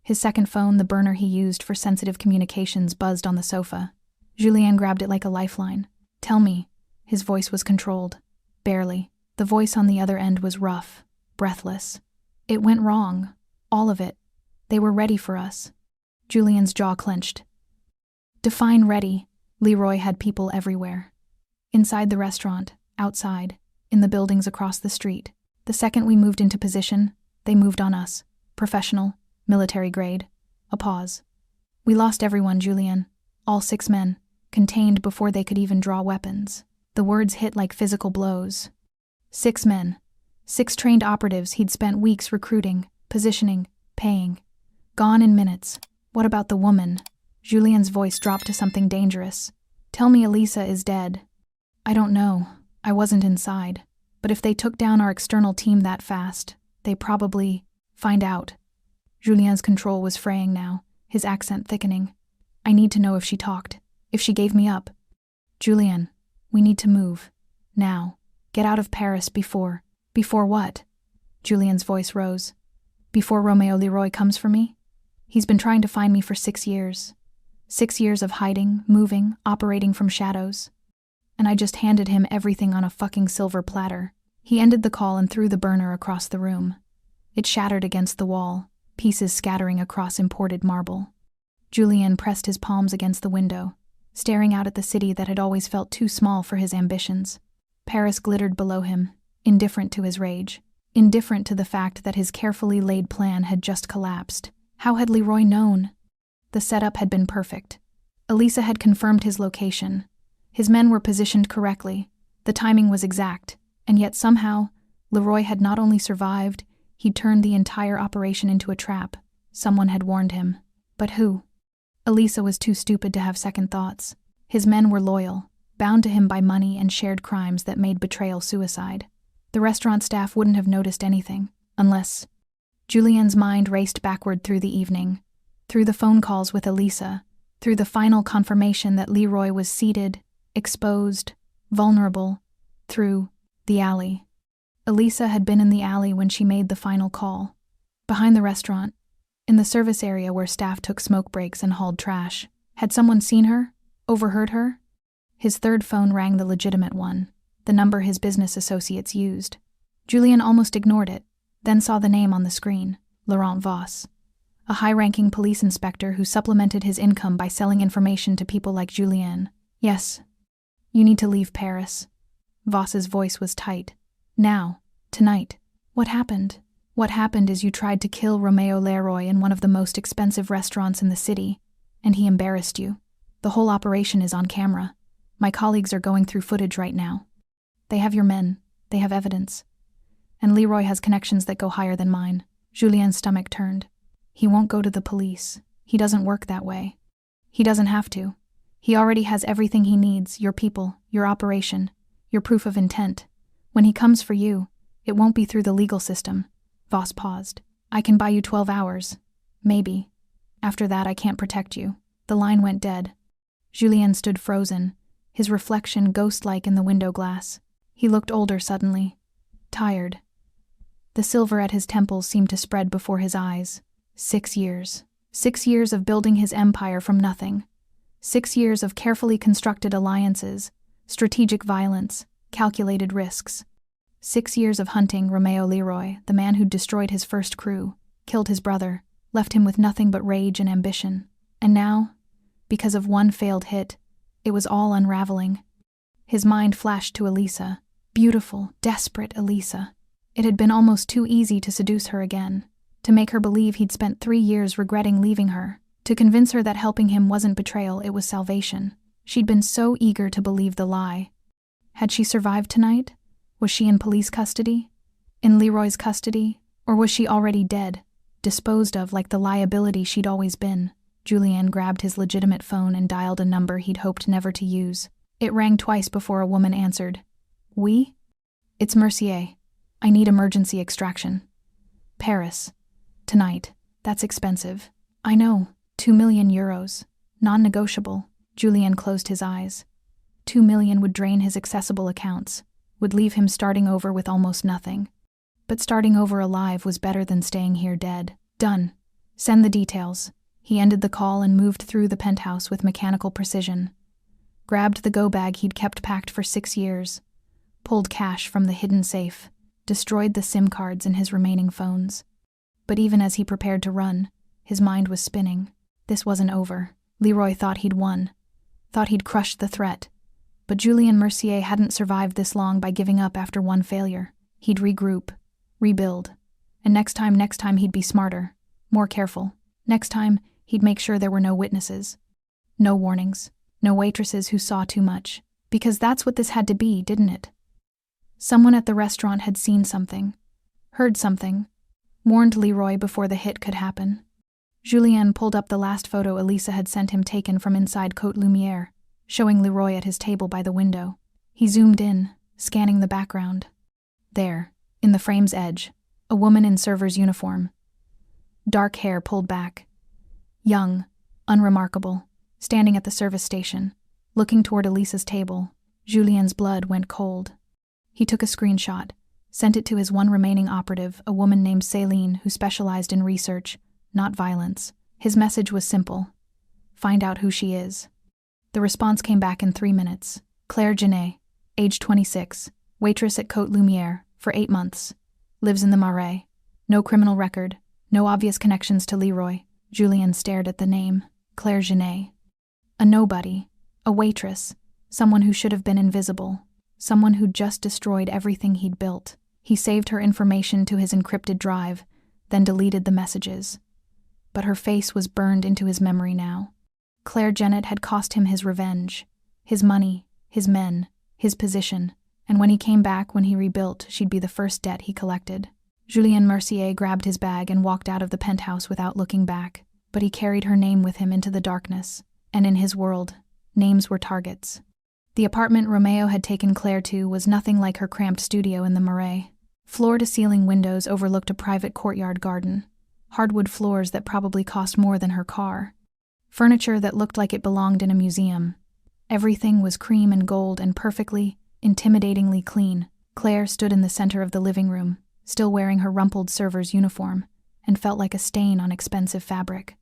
Speaker 1: His second phone, the burner he used for sensitive communications, buzzed on the sofa. Julien grabbed it like a lifeline. "Tell me." His voice was controlled. Barely. The voice on the other end was rough, breathless. "It went wrong. All of it. They were ready for us." Julien's jaw clenched. Define ready. Leroy had people everywhere. Inside the restaurant, outside, in the buildings across the street. The second we moved into position, they moved on us. Professional, military grade. A pause. "We lost everyone, Julien. All 6 men, contained before they could even draw weapons." The words hit like physical blows. 6 men. 6 trained operatives he'd spent weeks recruiting, positioning, paying. Gone in minutes. What about the woman? Julien's voice dropped to something dangerous. "Tell me Elisa is dead." "I don't know. I wasn't inside. But if they took down our external team that fast, they probably find out." Julien's control was fraying now, his accent thickening. "I need to know if she talked, if she gave me up." "Julien, we need to move. Now. Get out of Paris before." "Before what?" Julien's voice rose. "Before Romeo Leroy comes for me? He's been trying to find me for 6 years. 6 years of hiding, moving, operating from shadows. And I just handed him everything on a fucking silver platter." He ended the call and threw the burner across the room. It shattered against the wall, pieces scattering across imported marble. Julien pressed his palms against the window, staring out at the city that had always felt too small for his ambitions. Paris glittered below him, indifferent to his rage, indifferent to the fact that his carefully laid plan had just collapsed. How had Leroy known? The setup had been perfect. Elisa had confirmed his location. His men were positioned correctly. The timing was exact, and yet somehow, Leroy had not only survived, he'd turned the entire operation into a trap. Someone had warned him. But who? Elisa was too stupid to have second thoughts. His men were loyal, bound to him by money and shared crimes that made betrayal suicide. The restaurant staff wouldn't have noticed anything, unless... Julien's mind raced backward through the evening, through the phone calls with Elisa, through the final confirmation that Leroy was seated, exposed, vulnerable, through the alley. Elisa had been in the alley when she made the final call. Behind the restaurant, in the service area where staff took smoke breaks and hauled trash. Had someone seen her? Overheard her? His third phone rang, the legitimate one, the number his business associates used. Julien almost ignored it, then saw the name on the screen, Laurent Voss, a high-ranking police inspector who supplemented his income by selling information to people like Julien. "Yes, you need to leave Paris." Voss's voice was tight. "Now, tonight. What happened? What happened is you tried to kill Romeo Leroy in one of the most expensive restaurants in the city, and he embarrassed you. The whole operation is on camera. My colleagues are going through footage right now. They have your men. They have evidence. And Leroy has connections that go higher than mine." Julien's stomach turned. "He won't go to the police. He doesn't work that way. He doesn't have to. He already has everything he needs, your people, your operation, your proof of intent. When he comes for you, it won't be through the legal system." Voss paused. "I can buy you 12 hours. Maybe. After that, I can't protect you." The line went dead. Julien stood frozen, his reflection ghost-like in the window glass. He looked older suddenly. Tired. The silver at his temples seemed to spread before his eyes. 6 years. 6 years of building his empire from nothing. 6 years of carefully constructed alliances, strategic violence, calculated risks. 6 years of hunting Romeo Leroy, the man who'd destroyed his first crew, killed his brother, left him with nothing but rage and ambition. And now, because of one failed hit, it was all unraveling. His mind flashed to Elisa, beautiful, desperate Elisa. It had been almost too easy to seduce her again, to make her believe he'd spent 3 years regretting leaving her, to convince her that helping him wasn't betrayal, it was salvation. She'd been so eager to believe the lie. Had she survived tonight? Was she in police custody? In Leroy's custody? Or was she already dead, disposed of like the liability she'd always been? Julien grabbed his legitimate phone and dialed a number he'd hoped never to use. It rang twice before a woman answered. Oui? It's Mercier. I need emergency extraction. Paris. Tonight. That's expensive. I know. 2 million euros. Non-negotiable. Julien closed his eyes. 2 million would drain his accessible accounts, would leave him starting over with almost nothing. But starting over alive was better than staying here dead. Done. Send the details. He ended the call and moved through the penthouse with mechanical precision. Grabbed the go-bag he'd kept packed for 6 years. Pulled cash from the hidden safe. Destroyed the SIM cards in his remaining phones. But even as he prepared to run, his mind was spinning. This wasn't over. Leroy thought he'd won. Thought he'd crushed the threat. But Julien Mercier hadn't survived this long by giving up after one failure. He'd regroup. Rebuild. And next time he'd be smarter. More careful. Next time, he'd make sure there were no witnesses. No warnings. No waitresses who saw too much. Because that's what this had to be, didn't it? Someone at the restaurant had seen something. Heard something. Warned Leroy before the hit could happen. Julien pulled up the last photo Elisa had sent him taken from inside Côte Lumière, showing Leroy at his table by the window. He zoomed in, scanning the background. There, in the frame's edge, a woman in server's uniform. Dark hair pulled back. Young, unremarkable, standing at the service station, looking toward Elisa's table. Julien's blood went cold. He took a screenshot, sent it to his one remaining operative, a woman named Céline who specialized in research, not violence. His message was simple. Find out who she is. The response came back in 3 minutes. Claire Genet, age 26, waitress at Côte Lumière, for 8 months. Lives in the Marais. No criminal record, no obvious connections to Leroy. Julien stared at the name. Claire Genet. A nobody. A waitress. Someone who should have been invisible. Someone who'd just destroyed everything he'd built. He saved her information to his encrypted drive, then deleted the messages. But her face was burned into his memory now. Claire Genet had cost him his revenge, his money, his men, his position, and when he came back, when he rebuilt, she'd be the first debt he collected. Julien Mercier grabbed his bag and walked out of the penthouse without looking back, but he carried her name with him into the darkness, and in his world, names were targets. The apartment Romeo had taken Claire to was nothing like her cramped studio in the Marais. Floor-to-ceiling windows overlooked a private courtyard garden. Hardwood floors that probably cost more than her car. Furniture that looked like it belonged in a museum. Everything was cream and gold and perfectly, intimidatingly clean. Claire stood in the center of the living room, still wearing her rumpled server's uniform, and felt like a stain on expensive fabric.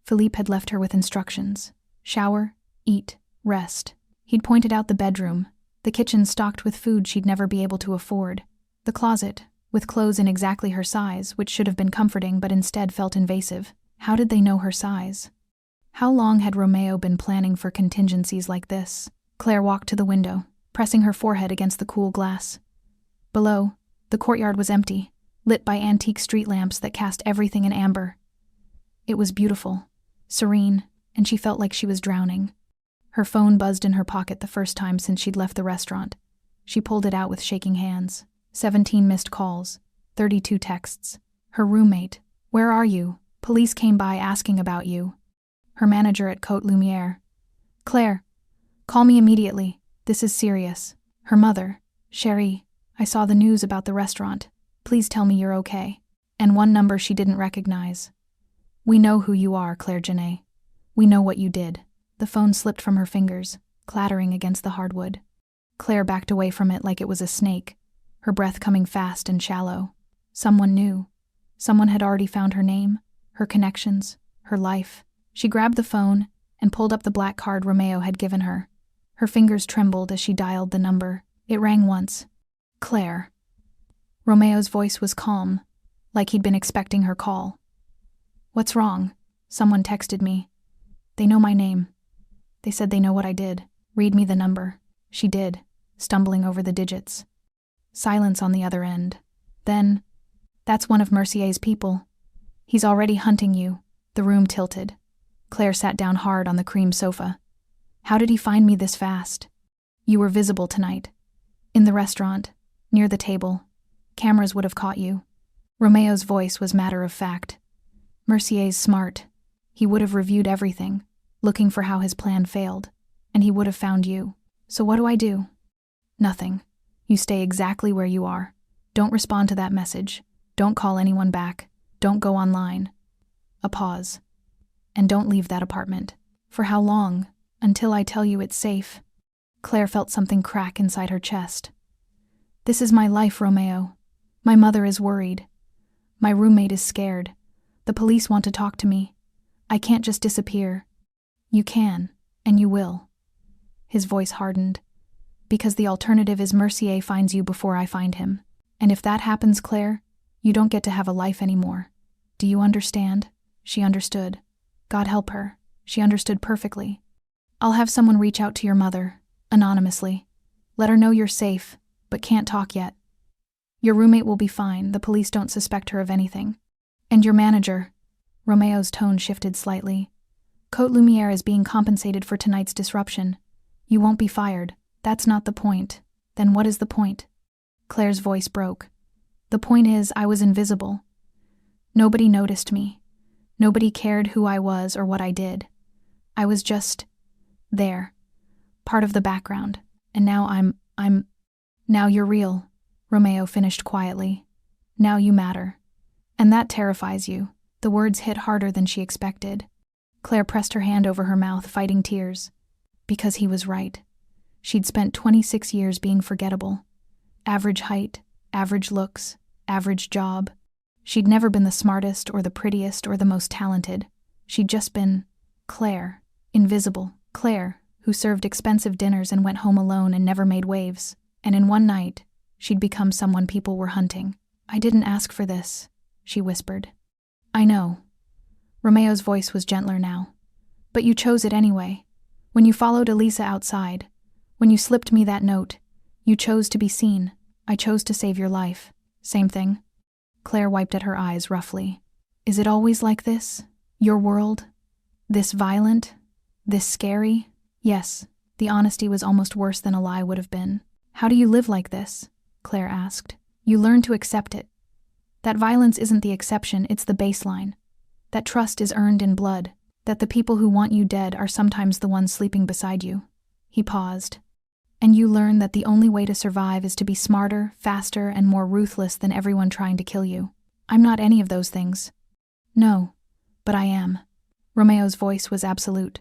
Speaker 1: Philippe had left her with instructions. Shower, eat, rest. He'd pointed out the bedroom, the kitchen stocked with food she'd never be able to afford, the closet, with clothes in exactly her size, which should have been comforting but instead felt invasive. How did they know her size? How long had Romeo been planning for contingencies like this? Claire walked to the window, pressing her forehead against the cool glass. Below, the courtyard was empty, lit by antique street lamps that cast everything in amber. It was beautiful, serene, and she felt like she was drowning. Her phone buzzed in her pocket the first time since she'd left the restaurant. She pulled it out with shaking hands. 17 missed calls, 32 texts. Her roommate. Where are you? Police came by asking about you. Her manager at Côte Lumière. Claire, call me immediately. This is serious. Her mother. Chérie, I saw the news about the restaurant. Please tell me you're okay. And one number she didn't recognize. We know who you are, Claire Genet. We know what you did. The phone slipped from her fingers. clattering against the hardwood. Claire backed away from it like it was a snake, her breath coming fast and shallow. Someone knew. Someone had already found her name, her connections, her life. She grabbed the phone and pulled up the black card Romeo had given her. Her fingers trembled as she dialed the number. It rang once. Claire. Romeo's voice was calm, like he'd been expecting her call. What's wrong? Someone texted me. They know my name. They said they know what I did. Read me the number. She did, stumbling over the digits. Silence on the other end. Then, that's one of Mercier's people. He's already hunting you. The room tilted. Claire sat down hard on the cream sofa. How did he find me this fast? You were visible tonight. In the restaurant, near the table. Cameras would have caught you. Romeo's voice was matter of fact. Mercier's smart. He would have reviewed everything, looking for how his plan failed, and he would have found you. So what do I do? Nothing. You stay exactly where you are. Don't respond to that message. Don't call anyone back. Don't go online. A pause. And don't leave that apartment. For how long? Until I tell you it's safe. Claire felt something crack inside her chest. This is my life, Romeo. My mother is worried. My roommate is scared. The police want to talk to me. I can't just disappear. You can, and you will. His voice hardened. Because the alternative is Mercier finds you before I find him. And if that happens, Claire, you don't get to have a life anymore. Do you understand? She understood. God help her. She understood perfectly. I'll have someone reach out to your mother, anonymously. Let her know you're safe, but can't talk yet. Your roommate will be fine. The police don't suspect her of anything. And your manager. Romeo's tone shifted slightly. Côte Lumière is being compensated for tonight's disruption. You won't be fired. That's not the point. Then what is the point? Claire's voice broke. The point is, I was invisible. Nobody noticed me. Nobody cared who I was or what I did. I was just there. Part of the background. And now Now you're real, Romeo finished quietly. Now you matter. And that terrifies you. The words hit harder than she expected. Claire pressed her hand over her mouth, fighting tears. Because he was right. She'd spent 26 years being forgettable. Average height, average looks, average job. She'd never been the smartest or the prettiest or the most talented. She'd just been Claire, invisible. Claire, who served expensive dinners and went home alone and never made waves. And in one night, she'd become someone people were hunting. I didn't ask for this, she whispered. I know. Romeo's voice was gentler now. But you chose it anyway. When you followed Elisa outside, when you slipped me that note, you chose to be seen. I chose to save your life. Same thing. Claire wiped at her eyes roughly. Is it always like this? Your world? This violent? This scary? Yes, the honesty was almost worse than a lie would have been. How do you live like this? Claire asked. You learn to accept it. That violence isn't the exception, it's the baseline. That trust is earned in blood. That the people who want you dead are sometimes the ones sleeping beside you. He paused. And you learn that the only way to survive is to be smarter, faster, and more ruthless than everyone trying to kill you. I'm not any of those things. No, but I am. Romeo's voice was absolute.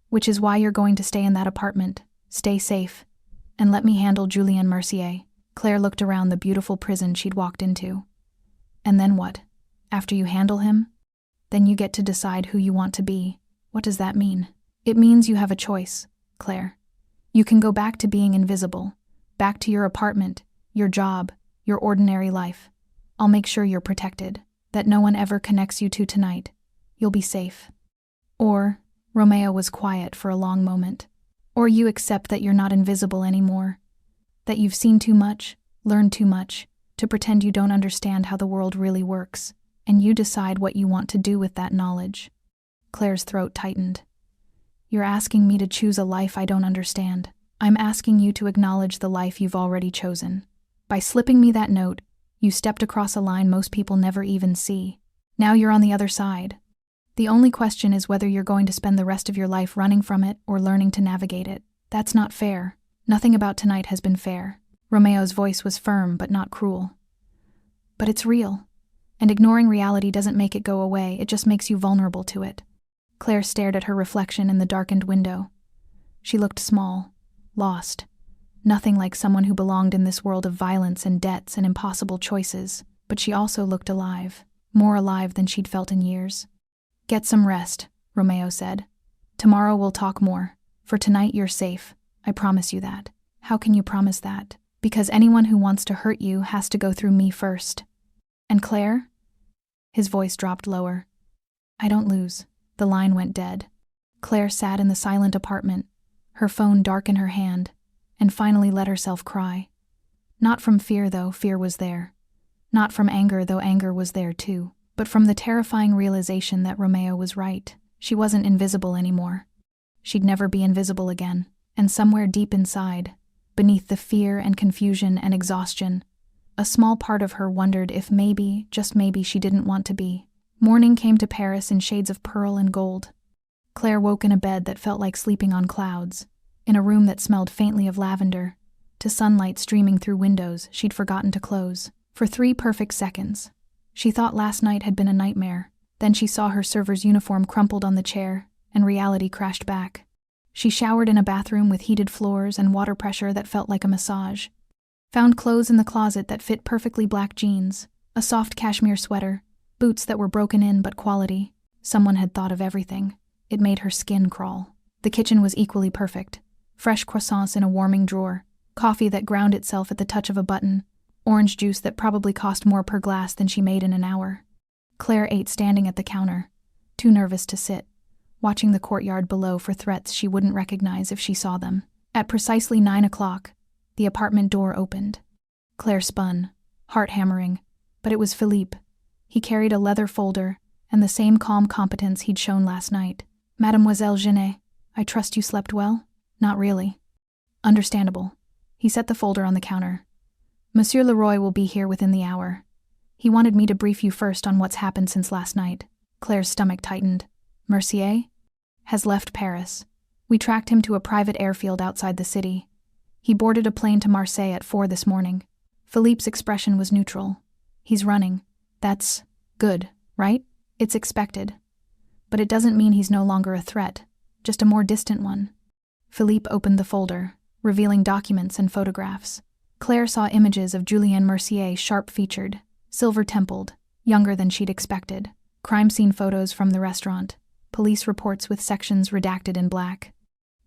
Speaker 1: Which is why you're going to stay in that apartment. Stay safe. And let me handle Julien Mercier. Claire looked around the beautiful prison she'd walked into. And then what? After you handle him? Then you get to decide who you want to be. What does that mean? It means you have a choice, Claire. You can go back to being invisible, back to your apartment, your job, your ordinary life. I'll make sure you're protected, that no one ever connects you to tonight. You'll be safe. Or, Romeo was quiet for a long moment. Or you accept that you're not invisible anymore. That you've seen too much, learned too much, to pretend you don't understand how the world really works, and you decide what you want to do with that knowledge. Claire's throat tightened. You're asking me to choose a life I don't understand. I'm asking you to acknowledge the life you've already chosen. By slipping me that note, you stepped across a line most people never even see. Now you're on the other side. The only question is whether you're going to spend the rest of your life running from it or learning to navigate it. That's not fair. Nothing about tonight has been fair. Romeo's voice was firm but not cruel. But it's real. And ignoring reality doesn't make it go away, it just makes you vulnerable to it. Claire stared at her reflection in the darkened window. She looked small, lost. Nothing like someone who belonged in this world of violence and debts and impossible choices, but she also looked alive, more alive than she'd felt in years. "Get some rest," Romeo said. "Tomorrow we'll talk more. For tonight you're safe. I promise you that." "How can you promise that?" "Because anyone who wants to hurt you has to go through me first." "And Claire?" His voice dropped lower. "I don't lose." The line went dead. Claire sat in the silent apartment, her phone dark in her hand, and finally let herself cry. Not from fear, though fear was there. Not from anger, though anger was there too. But from the terrifying realization that Romeo was right. She wasn't invisible anymore. She'd never be invisible again. And somewhere deep inside, beneath the fear and confusion and exhaustion, a small part of her wondered if maybe, just maybe, she didn't want to be. Morning came to Paris in shades of pearl and gold. Claire woke in a bed that felt like sleeping on clouds, in a room that smelled faintly of lavender, to sunlight streaming through windows she'd forgotten to close. For 3 perfect seconds, she thought last night had been a nightmare. Then she saw her server's uniform crumpled on the chair, and reality crashed back. She showered in a bathroom with heated floors and water pressure that felt like a massage. Found clothes in the closet that fit perfectly: black jeans, a soft cashmere sweater, boots that were broken in but quality. Someone had thought of everything. It made her skin crawl. The kitchen was equally perfect. Fresh croissants in a warming drawer, coffee that ground itself at the touch of a button, orange juice that probably cost more per glass than she made in an hour. Claire ate standing at the counter, too nervous to sit, watching the courtyard below for threats she wouldn't recognize if she saw them. At precisely 9 o'clock, the apartment door opened. Claire spun, heart hammering, but it was Philippe. He carried a leather folder and the same calm competence he'd shown last night. "Mademoiselle Genet, I trust you slept well?" "Not really." "Understandable." He set the folder on the counter. "Monsieur Leroy will be here within the hour. He wanted me to brief you first on what's happened since last night." Claire's stomach tightened. "Mercier has left Paris. We tracked him to a private airfield outside the city. He boarded a plane to Marseille at 4 this morning." Philippe's expression was neutral. "He's running. That's good, right? It's expected. But it doesn't mean he's no longer a threat, just a more distant one." Philippe opened the folder, revealing documents and photographs. Claire saw images of Julien Mercier, sharp-featured, silver-templed, younger than she'd expected. Crime scene photos from the restaurant, police reports with sections redacted in black,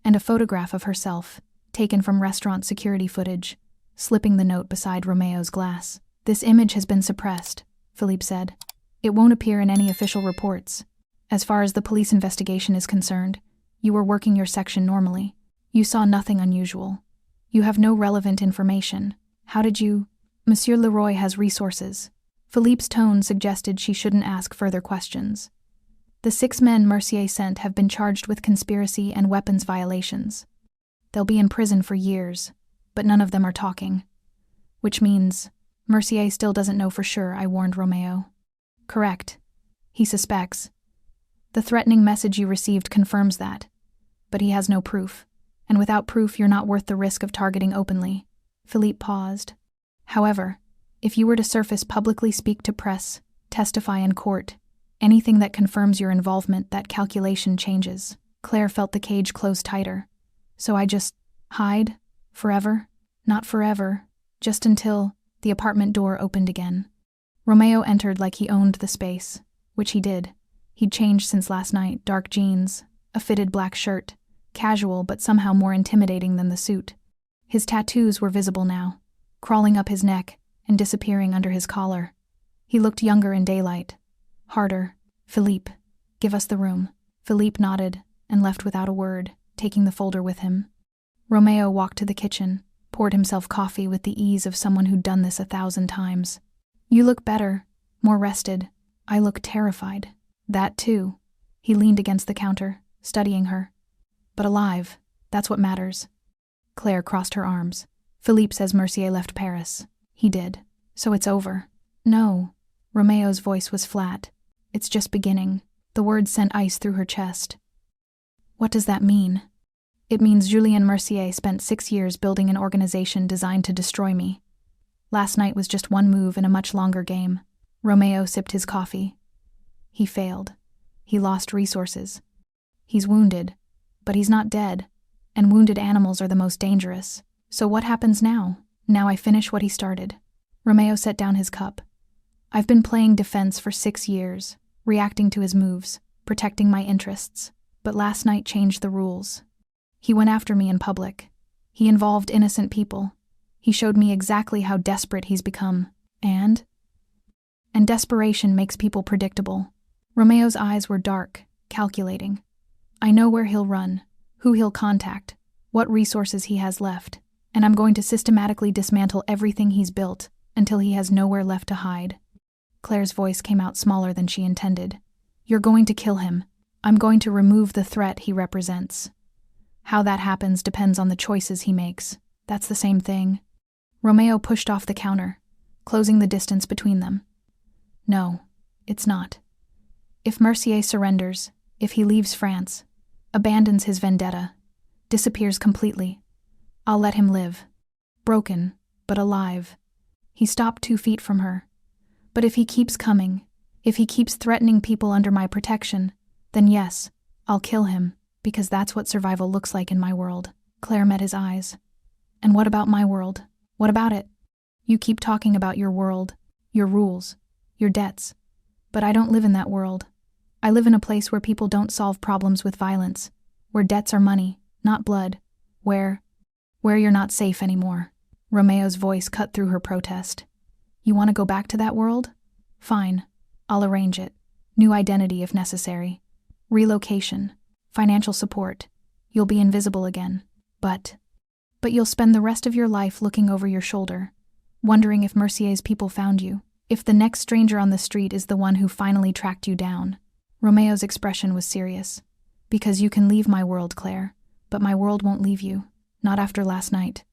Speaker 1: and a photograph of herself, taken from restaurant security footage, slipping the note beside Romeo's glass. "This image has been suppressed," Philippe said. "It won't appear in any official reports. As far as the police investigation is concerned, you were working your section normally. You saw nothing unusual. You have no relevant information. How did you—" "Monsieur Leroy has resources." Philippe's tone suggested she shouldn't ask further questions. "The 6 men Mercier sent have been charged with conspiracy and weapons violations. They'll be in prison for years, but none of them are talking. Which means Mercier still doesn't know for sure," I warned Romeo. "Correct. He suspects. The threatening message you received confirms that. But he has no proof. And without proof, you're not worth the risk of targeting openly." Philippe paused. "However, if you were to surface publicly, speak to press, testify in court, anything that confirms your involvement, that calculation changes." Claire felt the cage close tighter. "So I just hide? Forever?" "Not forever. Just until—" The apartment door opened again. Romeo entered like he owned the space, which he did. He'd changed since last night: dark jeans, a fitted black shirt, casual but somehow more intimidating than the suit. His tattoos were visible now, crawling up his neck and disappearing under his collar. He looked younger in daylight. Harder. "Philippe, give us the room." Philippe nodded and left without a word, taking the folder with him. Romeo walked to the kitchen, poured himself coffee with the ease of someone who'd done this 1,000 times. "You look better, more rested." "I look terrified." "That too." He leaned against the counter, studying her. "But alive, that's what matters." Claire crossed her arms. "Philippe says Mercier left Paris." "He did. So it's over." "No." Romeo's voice was flat. "It's just beginning." The words sent ice through her chest. "What does that mean?" "It means Julien Mercier spent 6 years building an organization designed to destroy me. Last night was just one move in a much longer game." Romeo sipped his coffee. "He failed. He lost resources. He's wounded, but he's not dead. and wounded animals are the most dangerous. So what happens now? Now I finish what he started. Romeo set down his cup. I've been playing defense for 6 years, reacting to his moves, protecting my interests. But last night changed the rules. He went after me in public. He involved innocent people. He showed me exactly how desperate he's become. And desperation makes people predictable. Romeo's eyes were dark, calculating. I know where he'll run, who he'll contact, what resources he has left, and I'm going to systematically dismantle everything he's built until he has nowhere left to hide. Claire's voice came out smaller than she intended. You're going to kill him. I'm going to remove the threat he represents. How that happens depends on the choices he makes. That's the same thing. Romeo pushed off the counter, closing the distance between them. No, it's not. If Mercier surrenders, if he leaves France, abandons his vendetta, disappears completely, I'll let him live. Broken, but alive. He stopped 2 feet from her. But if he keeps coming, if he keeps threatening people under my protection, then yes, I'll kill him, because that's what survival looks like in my world. Claire met his eyes. And what about my world? What about it? You keep talking about your world, your rules, your debts. But I don't live in that world. I live in a place where people don't solve problems with violence, where debts are money, not blood, where you're not safe anymore. Romeo's voice cut through her protest. You want to go back to that world? Fine, I'll arrange it. New identity if necessary. Relocation, financial support. You'll be invisible again. But you'll spend the rest of your life looking over your shoulder, wondering if Mercier's people found you, if the next stranger on the street is the one who finally tracked you down. Romeo's expression was serious. Because you can leave my world, Claire, but my world won't leave you, not after last night.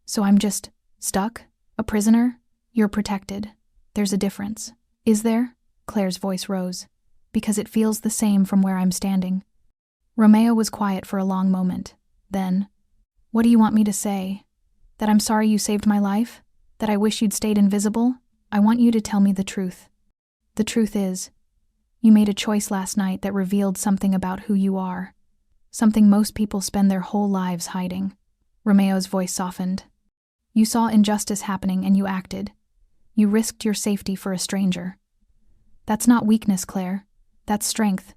Speaker 1: So I'm just stuck? A prisoner? You're protected. There's a difference. Is there? Claire's voice rose. Because it feels the same from where I'm standing. Romeo was quiet for a long moment. Then, what do you want me to say? That I'm sorry you saved my life? That I wish you'd stayed invisible? I want you to tell me the truth. The truth is, you made a choice last night that revealed something about who you are. Something most people spend their whole lives hiding. Romeo's voice softened. You saw injustice happening and you acted. You risked your safety for a stranger. That's not weakness, Claire. That's strength.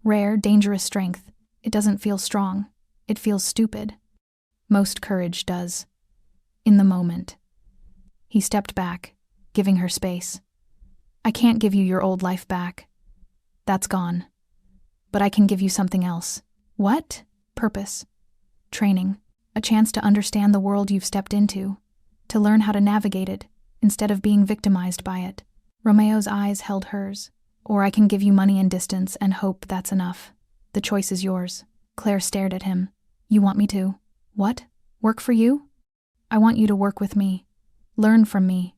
Speaker 1: Rare, dangerous strength. It doesn't feel strong. It feels stupid. Most courage does. In the moment. He stepped back, giving her space. I can't give you your old life back. That's gone. But I can give you something else. What? Purpose. Training. A chance to understand the world you've stepped into. To learn how to navigate it, instead of being victimized by it. Romeo's eyes held hers. Or I can give you money and distance and hope that's enough. The choice is yours. Claire stared at him. You want me to? What? Work for you? I want you to work with me. Learn from me.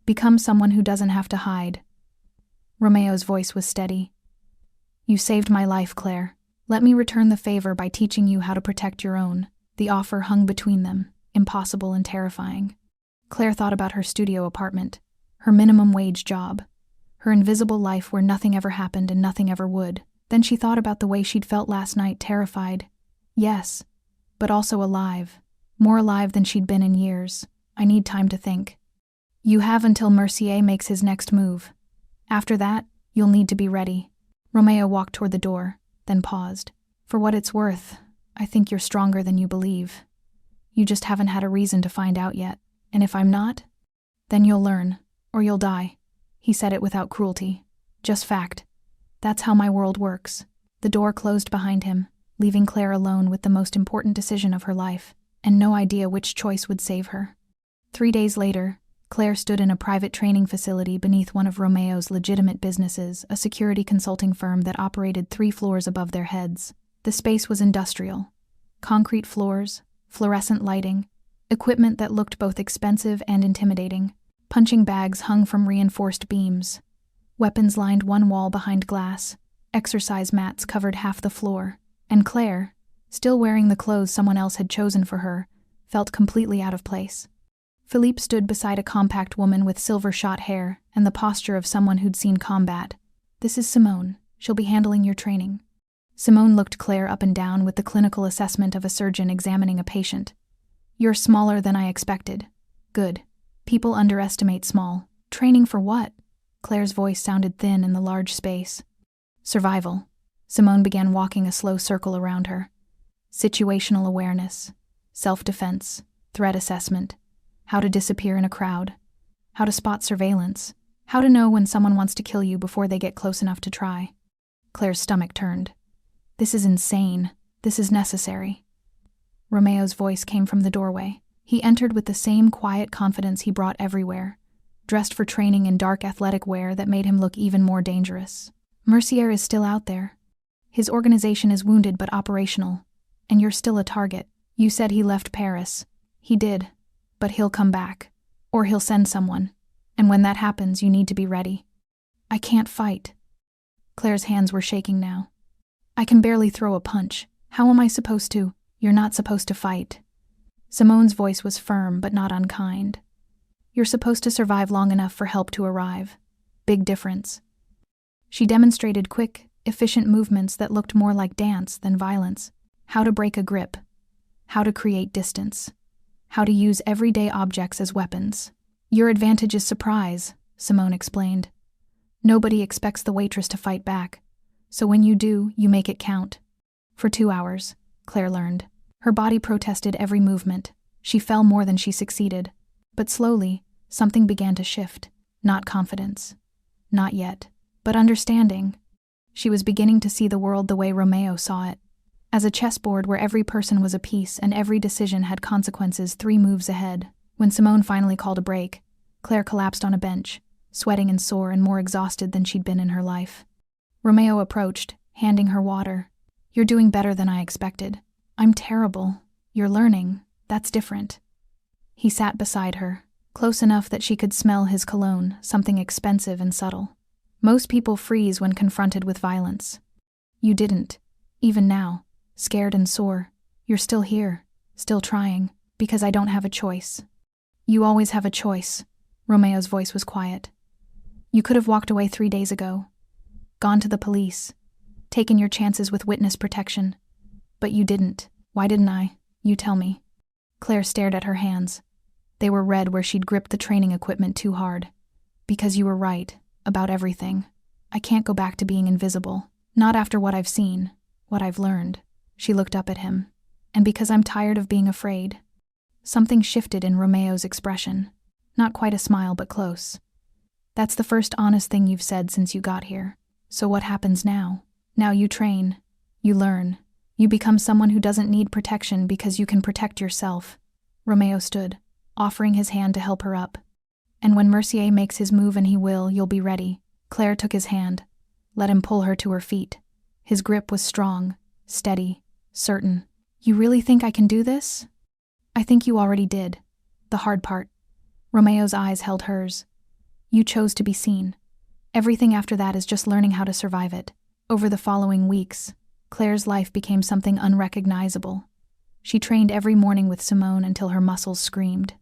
Speaker 1: Become someone who doesn't have to hide. Romeo's voice was steady. You saved my life, Claire. Let me return the favor by teaching you how to protect your own. The offer hung between them, impossible and terrifying. Claire thought about her studio apartment, her minimum wage job, her invisible life where nothing ever happened and nothing ever would. Then she thought about the way she'd felt last night, terrified. Yes, but also alive. More alive than she'd been in years. I need time to think. You have until Mercier makes his next move. After that, you'll need to be ready. Romeo walked toward the door, then paused. For what it's worth, I think you're stronger than you believe. You just haven't had a reason to find out yet. And if I'm not, then you'll learn, or you'll die. He said it without cruelty. Just fact. That's how my world works. The door closed behind him, leaving Claire alone with the most important decision of her life, and no idea which choice would save her. 3 days later, Claire stood in a private training facility beneath one of Romeo's legitimate businesses, a security consulting firm that operated 3 floors above their heads. The space was industrial. Concrete floors, fluorescent lighting, equipment that looked both expensive and intimidating. Punching bags hung from reinforced beams. Weapons lined one wall behind glass. Exercise mats covered half the floor. And Claire, still wearing the clothes someone else had chosen for her, felt completely out of place. Philippe stood beside a compact woman with silver-shot hair and the posture of someone who'd seen combat. This is Simone. She'll be handling your training. Simone looked Claire up and down with the clinical assessment of a surgeon examining a patient. You're smaller than I expected. Good. People underestimate small. Training for what? Claire's voice sounded thin in the large space. Survival. Simone began walking a slow circle around her. Situational awareness, self-defense, threat assessment, how to disappear in a crowd, how to spot surveillance, how to know when someone wants to kill you before they get close enough to try. Claire's stomach turned. This is insane. This is necessary. Romeo's voice came from the doorway. He entered with the same quiet confidence he brought everywhere, dressed for training in dark athletic wear that made him look even more dangerous. Mercier is still out there. His organization is wounded but operational, and you're still a target. You said he left Paris. He did, but he'll come back, or he'll send someone, and when that happens, you need to be ready. I can't fight. Claire's hands were shaking now. I can barely throw a punch. How am I supposed to? You're not supposed to fight. Simone's voice was firm but not unkind. You're supposed to survive long enough for help to arrive. Big difference. She demonstrated quick, efficient movements that looked more like dance than violence. How to break a grip. How to create distance. How to use everyday objects as weapons. Your advantage is surprise, Simone explained. Nobody expects the waitress to fight back, so when you do, you make it count. For 2 hours, Claire learned. Her body protested every movement. She fell more than she succeeded. But slowly, something began to shift. Not confidence. Not yet. But understanding. She was beginning to see the world the way Romeo saw it. As a chessboard where every person was a piece and every decision had consequences 3 moves ahead. When Simone finally called a break, Claire collapsed on a bench, sweating and sore and more exhausted than she'd been in her life. Romeo approached, handing her water. You're doing better than I expected. I'm terrible. You're learning. That's different. He sat beside her, close enough that she could smell his cologne, something expensive and subtle. Most people freeze when confronted with violence. You didn't. Even now, scared and sore, you're still here, still trying, because I don't have a choice. You always have a choice. Romeo's voice was quiet. You could have walked away 3 days ago, gone to the police, taken your chances with witness protection. But you didn't. Why didn't I? You tell me. Claire stared at her hands. They were red where she'd gripped the training equipment too hard. Because you were right, about everything. I can't go back to being invisible. Not after what I've seen, what I've learned. She looked up at him. And because I'm tired of being afraid. Something shifted in Romeo's expression. Not quite a smile, but close. That's the first honest thing you've said since you got here. So what happens now? Now you train. You learn. You become someone who doesn't need protection because you can protect yourself. Romeo stood, offering his hand to help her up. And when Mercier makes his move, and he will, you'll be ready. Claire took his hand, let him pull her to her feet. His grip was strong, steady, certain. You really think I can do this? I think you already did. The hard part. Romeo's eyes held hers. You chose to be seen. Everything after that is just learning how to survive it. Over the following weeks, Claire's life became something unrecognizable. She trained every morning with Simone until her muscles screamed.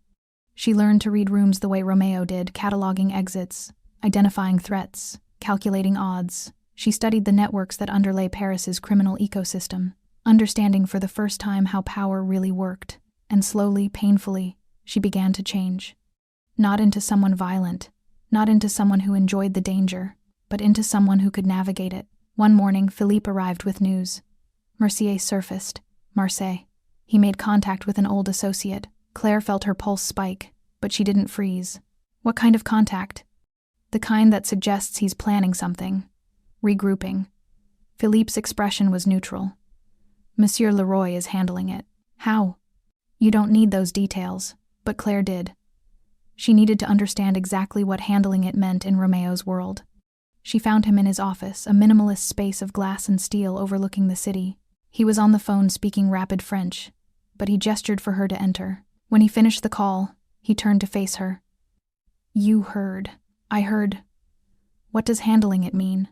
Speaker 1: She learned to read rooms the way Romeo did, cataloging exits, identifying threats, calculating odds. She studied the networks that underlay Paris's criminal ecosystem, understanding for the first time how power really worked. And slowly, painfully, she began to change. Not into someone violent, not into someone who enjoyed the danger, but into someone who could navigate it. One morning, Philippe arrived with news. Mercier surfaced. Marseille. He made contact with an old associate. Claire felt her pulse spike, but she didn't freeze. What kind of contact? The kind that suggests he's planning something. Regrouping. Philippe's expression was neutral. Monsieur Leroy is handling it. How? You don't need those details, but Claire did. She needed to understand exactly what handling it meant in Romeo's world. She found him in his office, a minimalist space of glass and steel overlooking the city. He was on the phone speaking rapid French, but he gestured for her to enter. When he finished the call, he turned to face her. You heard. I heard. What does handling it mean?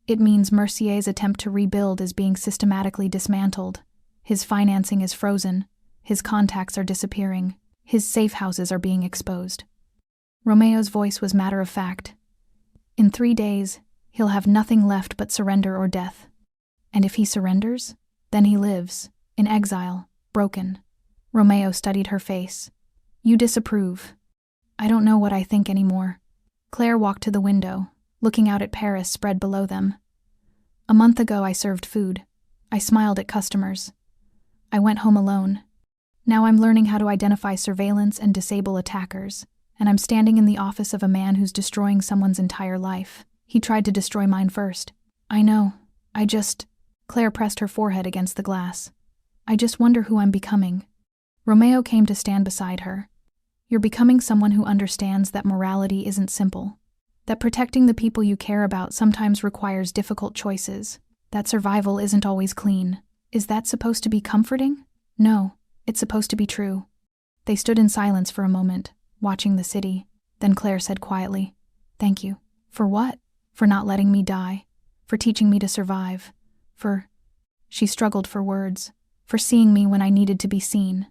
Speaker 1: It means Mercier's attempt to rebuild is being systematically dismantled. His financing is frozen. His contacts are disappearing. His safe houses are being exposed. Romeo's voice was matter-of-fact. In 3 days, he'll have nothing left but surrender or death. And if he surrenders? Then he lives, in exile, broken. Romeo studied her face. You disapprove. I don't know what I think anymore. Claire walked to the window, looking out at Paris spread below them. A month ago I served food. I smiled at customers. I went home alone. Now I'm learning how to identify surveillance and disable attackers, and I'm standing in the office of a man who's destroying someone's entire life. He tried to destroy mine first. I know. Claire pressed her forehead against the glass. I just wonder who I'm becoming. Romeo came to stand beside her. You're becoming someone who understands that morality isn't simple. That protecting the people you care about sometimes requires difficult choices. That survival isn't always clean. Is that supposed to be comforting? No, it's supposed to be true. They stood in silence for a moment, watching the city. Then Claire said quietly, Thank you. For what? For not letting me die. For teaching me to survive. She struggled for words. For seeing me when I needed to be seen.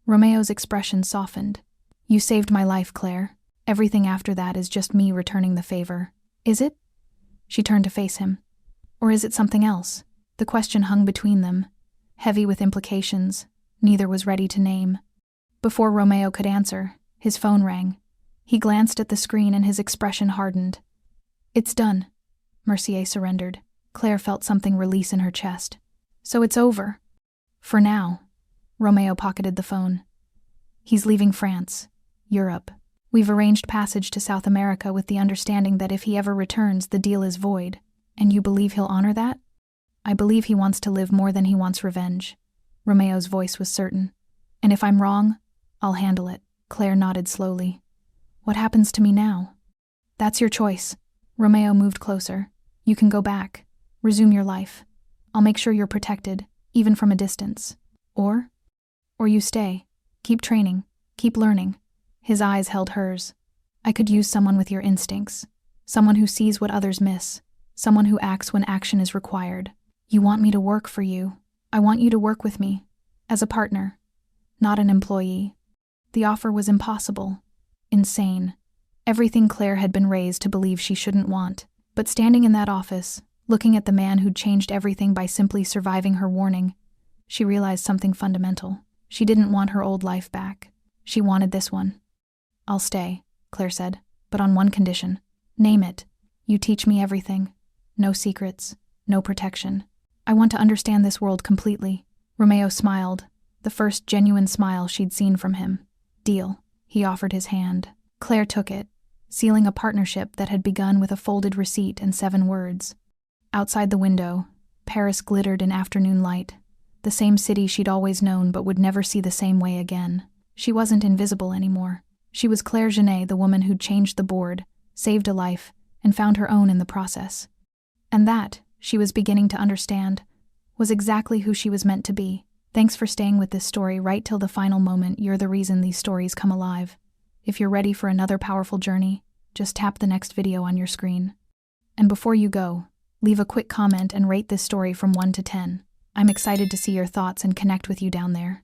Speaker 1: Romeo's expression softened. You saved my life, Claire. Everything after that is just me returning the favor. Is it? She turned to face him. Or is it something else? The question hung between them, heavy with implications neither was ready to name. Before Romeo could answer, his phone rang. He glanced at the screen and his expression hardened. It's done. Mercier surrendered. Claire felt something release in her chest. So it's over. For now. Romeo pocketed the phone. He's leaving France, Europe. We've arranged passage to South America with the understanding that if he ever returns, the deal is void. And you believe he'll honor that? I believe he wants to live more than he wants revenge. Romeo's voice was certain. And if I'm wrong, I'll handle it. Claire nodded slowly. What happens to me now? That's your choice. Romeo moved closer. You can go back. Resume your life. I'll make sure you're protected, even from a distance. Or you stay. Keep training. Keep learning. His eyes held hers. I could use someone with your instincts. Someone who sees what others miss. Someone who acts when action is required. You want me to work for you. I want you to work with me. As a partner. Not an employee. The offer was impossible. Insane. Everything Claire had been raised to believe she shouldn't want. But standing in that office, looking at the man who'd changed everything by simply surviving her warning, she realized something fundamental. She didn't want her old life back. She wanted this one. I'll stay, Claire said, but on one condition. Name it. You teach me everything. No secrets. No protection. I want to understand this world completely. Romeo smiled, the first genuine smile she'd seen from him. Deal. He offered his hand. Claire took it, sealing a partnership that had begun with a folded receipt and 7 words. Outside the window, Paris glittered in afternoon light. The same city she'd always known but would never see the same way again. She wasn't invisible anymore. She was Claire Genet, the woman who'd changed the board, saved a life, and found her own in the process. And that, she was beginning to understand, was exactly who she was meant to be. Thanks for staying with this story right till the final moment. You're the reason these stories come alive. If you're ready for another powerful journey, just tap the next video on your screen. And before you go, leave a quick comment and rate this story from 1 to 10. I'm excited to see your thoughts and connect with you down there.